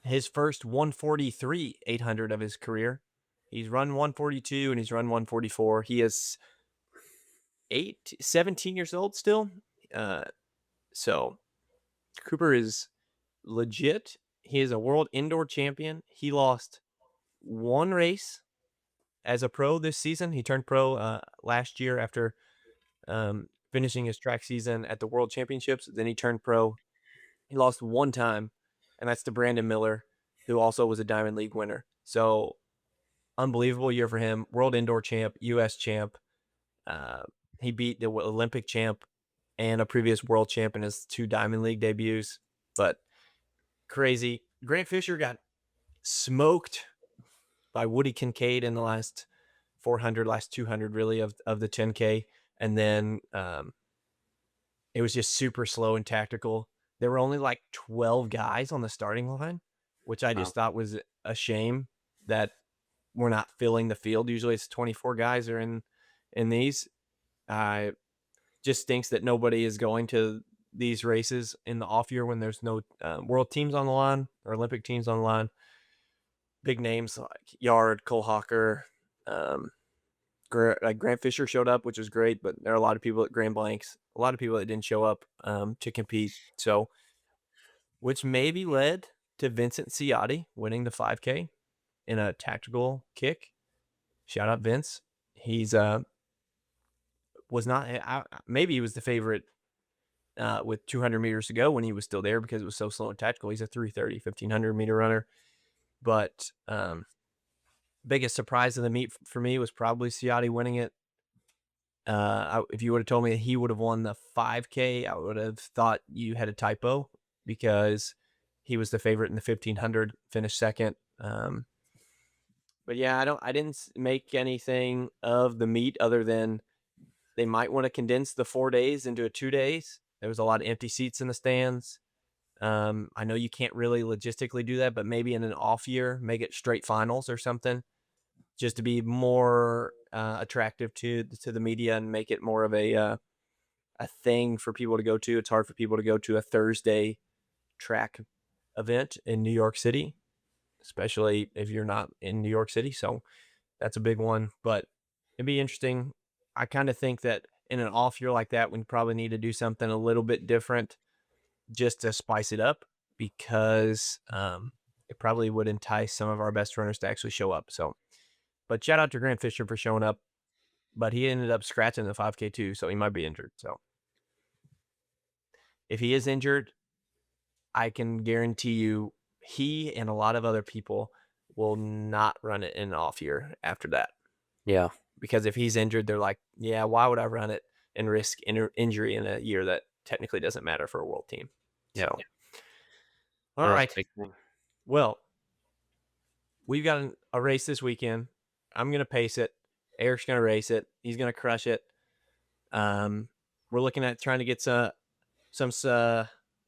his first 143 800 of his career. He's run 142 and he's run 144. He is 17 years old still. So Cooper is legit. He is a world indoor champion. He lost one race as a pro this season. He turned pro last year after finishing his track season at the World Championships. Then he turned pro. He lost one time, and that's to Brandon Miller, who also was a Diamond League winner. So unbelievable year for him. World indoor champ, U.S. champ. He beat the Olympic champ and a previous world champ in his 2 Diamond League debuts. But crazy. Grant Fisher got smoked by Woody Kincaid in the last 400, last 200 really of the 10K. And then it was just super slow and tactical. There were only like 12 guys on the starting line, which I just thought was a shame that we're not filling the field. Usually it's 24 guys are in these. Just stinks that nobody is going to these races in the off year when there's no world teams on the line or Olympic teams on the line. Big names like Yard, Cole Hawker, like Grant Fisher showed up, which was great, but there are a lot of people at Grand Blanks, a lot of people that didn't show up to compete. So, which maybe led to Vincent Ciotti winning the 5K in a tactical kick. Shout out Vince. He's was not maybe he was the favorite with 200 meters to go when he was still there because it was so slow and tactical. He's a 3:30 1500 meter runner, but biggest surprise of the meet for me was probably Ciotti winning it. If you would have told me that he would have won the 5K, I would have thought you had a typo because he was the favorite in the 1500, finished second. But yeah, I didn't make anything of the meet other than they might want to condense the 4 days into 2 days. There was a lot of empty seats in the stands. I know you can't really logistically do that, but maybe in an off year, make it straight finals or something, just to be more attractive to the media and make it more of a thing for people to go to. It's hard for people to go to a Thursday track event in New York City, especially if you're not in New York City. So that's a big one, but it'd be interesting. I kind of think that in an off year like that, we probably need to do something a little bit different just to spice it up because it probably would entice some of our best runners to actually show up. So, but shout out to Grant Fisher for showing up, but he ended up scratching the 5K too, so he might be injured. So if he is injured, I can guarantee you he and a lot of other people will not run it in an off year after that. Yeah. Because if he's injured, they're like, yeah, why would I run it and risk injury in a year that technically doesn't matter for a world team? Yeah. So, all right. Well, we've got a race this weekend. I'm going to pace it. Eric's going to race it. He's going to crush it. We're looking at trying to get some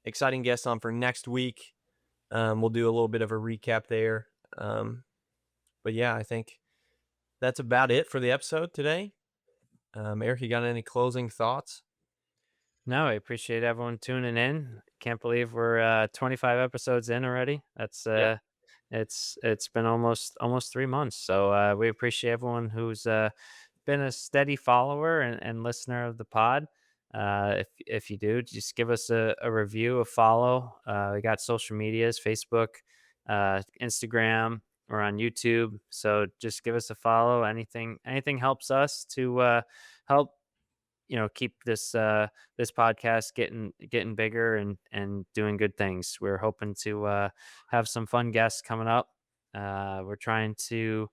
exciting guests on for next week. We'll do a little bit of a recap there. But yeah, I think that's about it for the episode today. Eric, you got any closing thoughts? No, I appreciate everyone tuning in. Can't believe we're 25 episodes in already. That's it's been almost 3 months. So we appreciate everyone who's been a steady follower and listener of the pod. If you do, just give us a review, a follow. We got social medias, Facebook, Instagram, or on YouTube. So just give us a follow. Anything helps us to help keep this podcast getting bigger and doing good things. We're hoping to have some fun guests coming up. We're trying to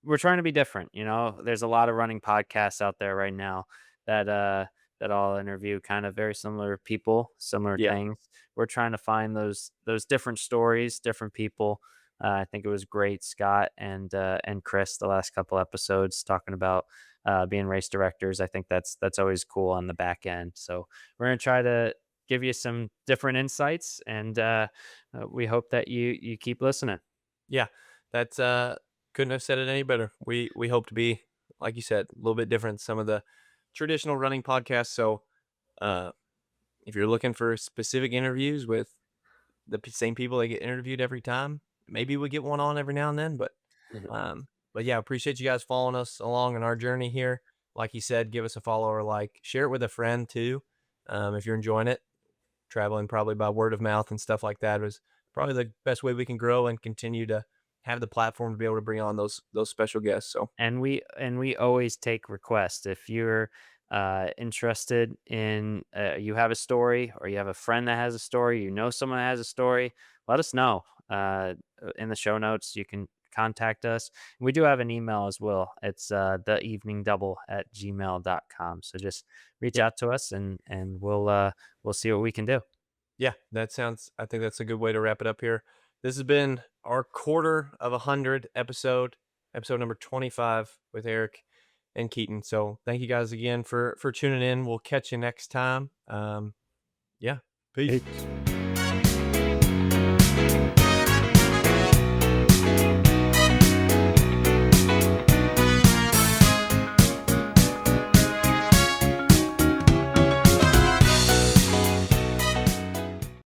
be different. There's a lot of running podcasts out there right now that all interview kind of very similar people, similar things. We're trying to find those different stories, different people. I think it was great, Scott and Chris, the last couple episodes talking about being race directors. I think that's always cool on the back end. So we're gonna try to give you some different insights, and we hope that you keep listening. Yeah, that's couldn't have said it any better. We hope to be, like you said, a little bit different than some of the traditional running podcasts. So if you're looking for specific interviews with the same people that get interviewed every time, maybe we get one on every now and then. But yeah, appreciate you guys following us along on our journey here. Like you said, give us a follow or like, share it with a friend too. If you're enjoying it, traveling probably by word of mouth and stuff like that was probably the best way we can grow and continue to have the platform to be able to bring on those special guests. So, and we always take requests. If you're interested in you have a story, or you have a friend that has a story, someone that has a story, let us know. In the show notes, you can contact us. We do have an email as well. It's theeveningdouble@gmail.com. So just reach out to us, and we'll see what we can do. Yeah, I think that's a good way to wrap it up here. This has been our quarter of 100 episode number 25 with Erik and Keeton. So thank you guys again for tuning in. We'll catch you next time. Yeah, peace.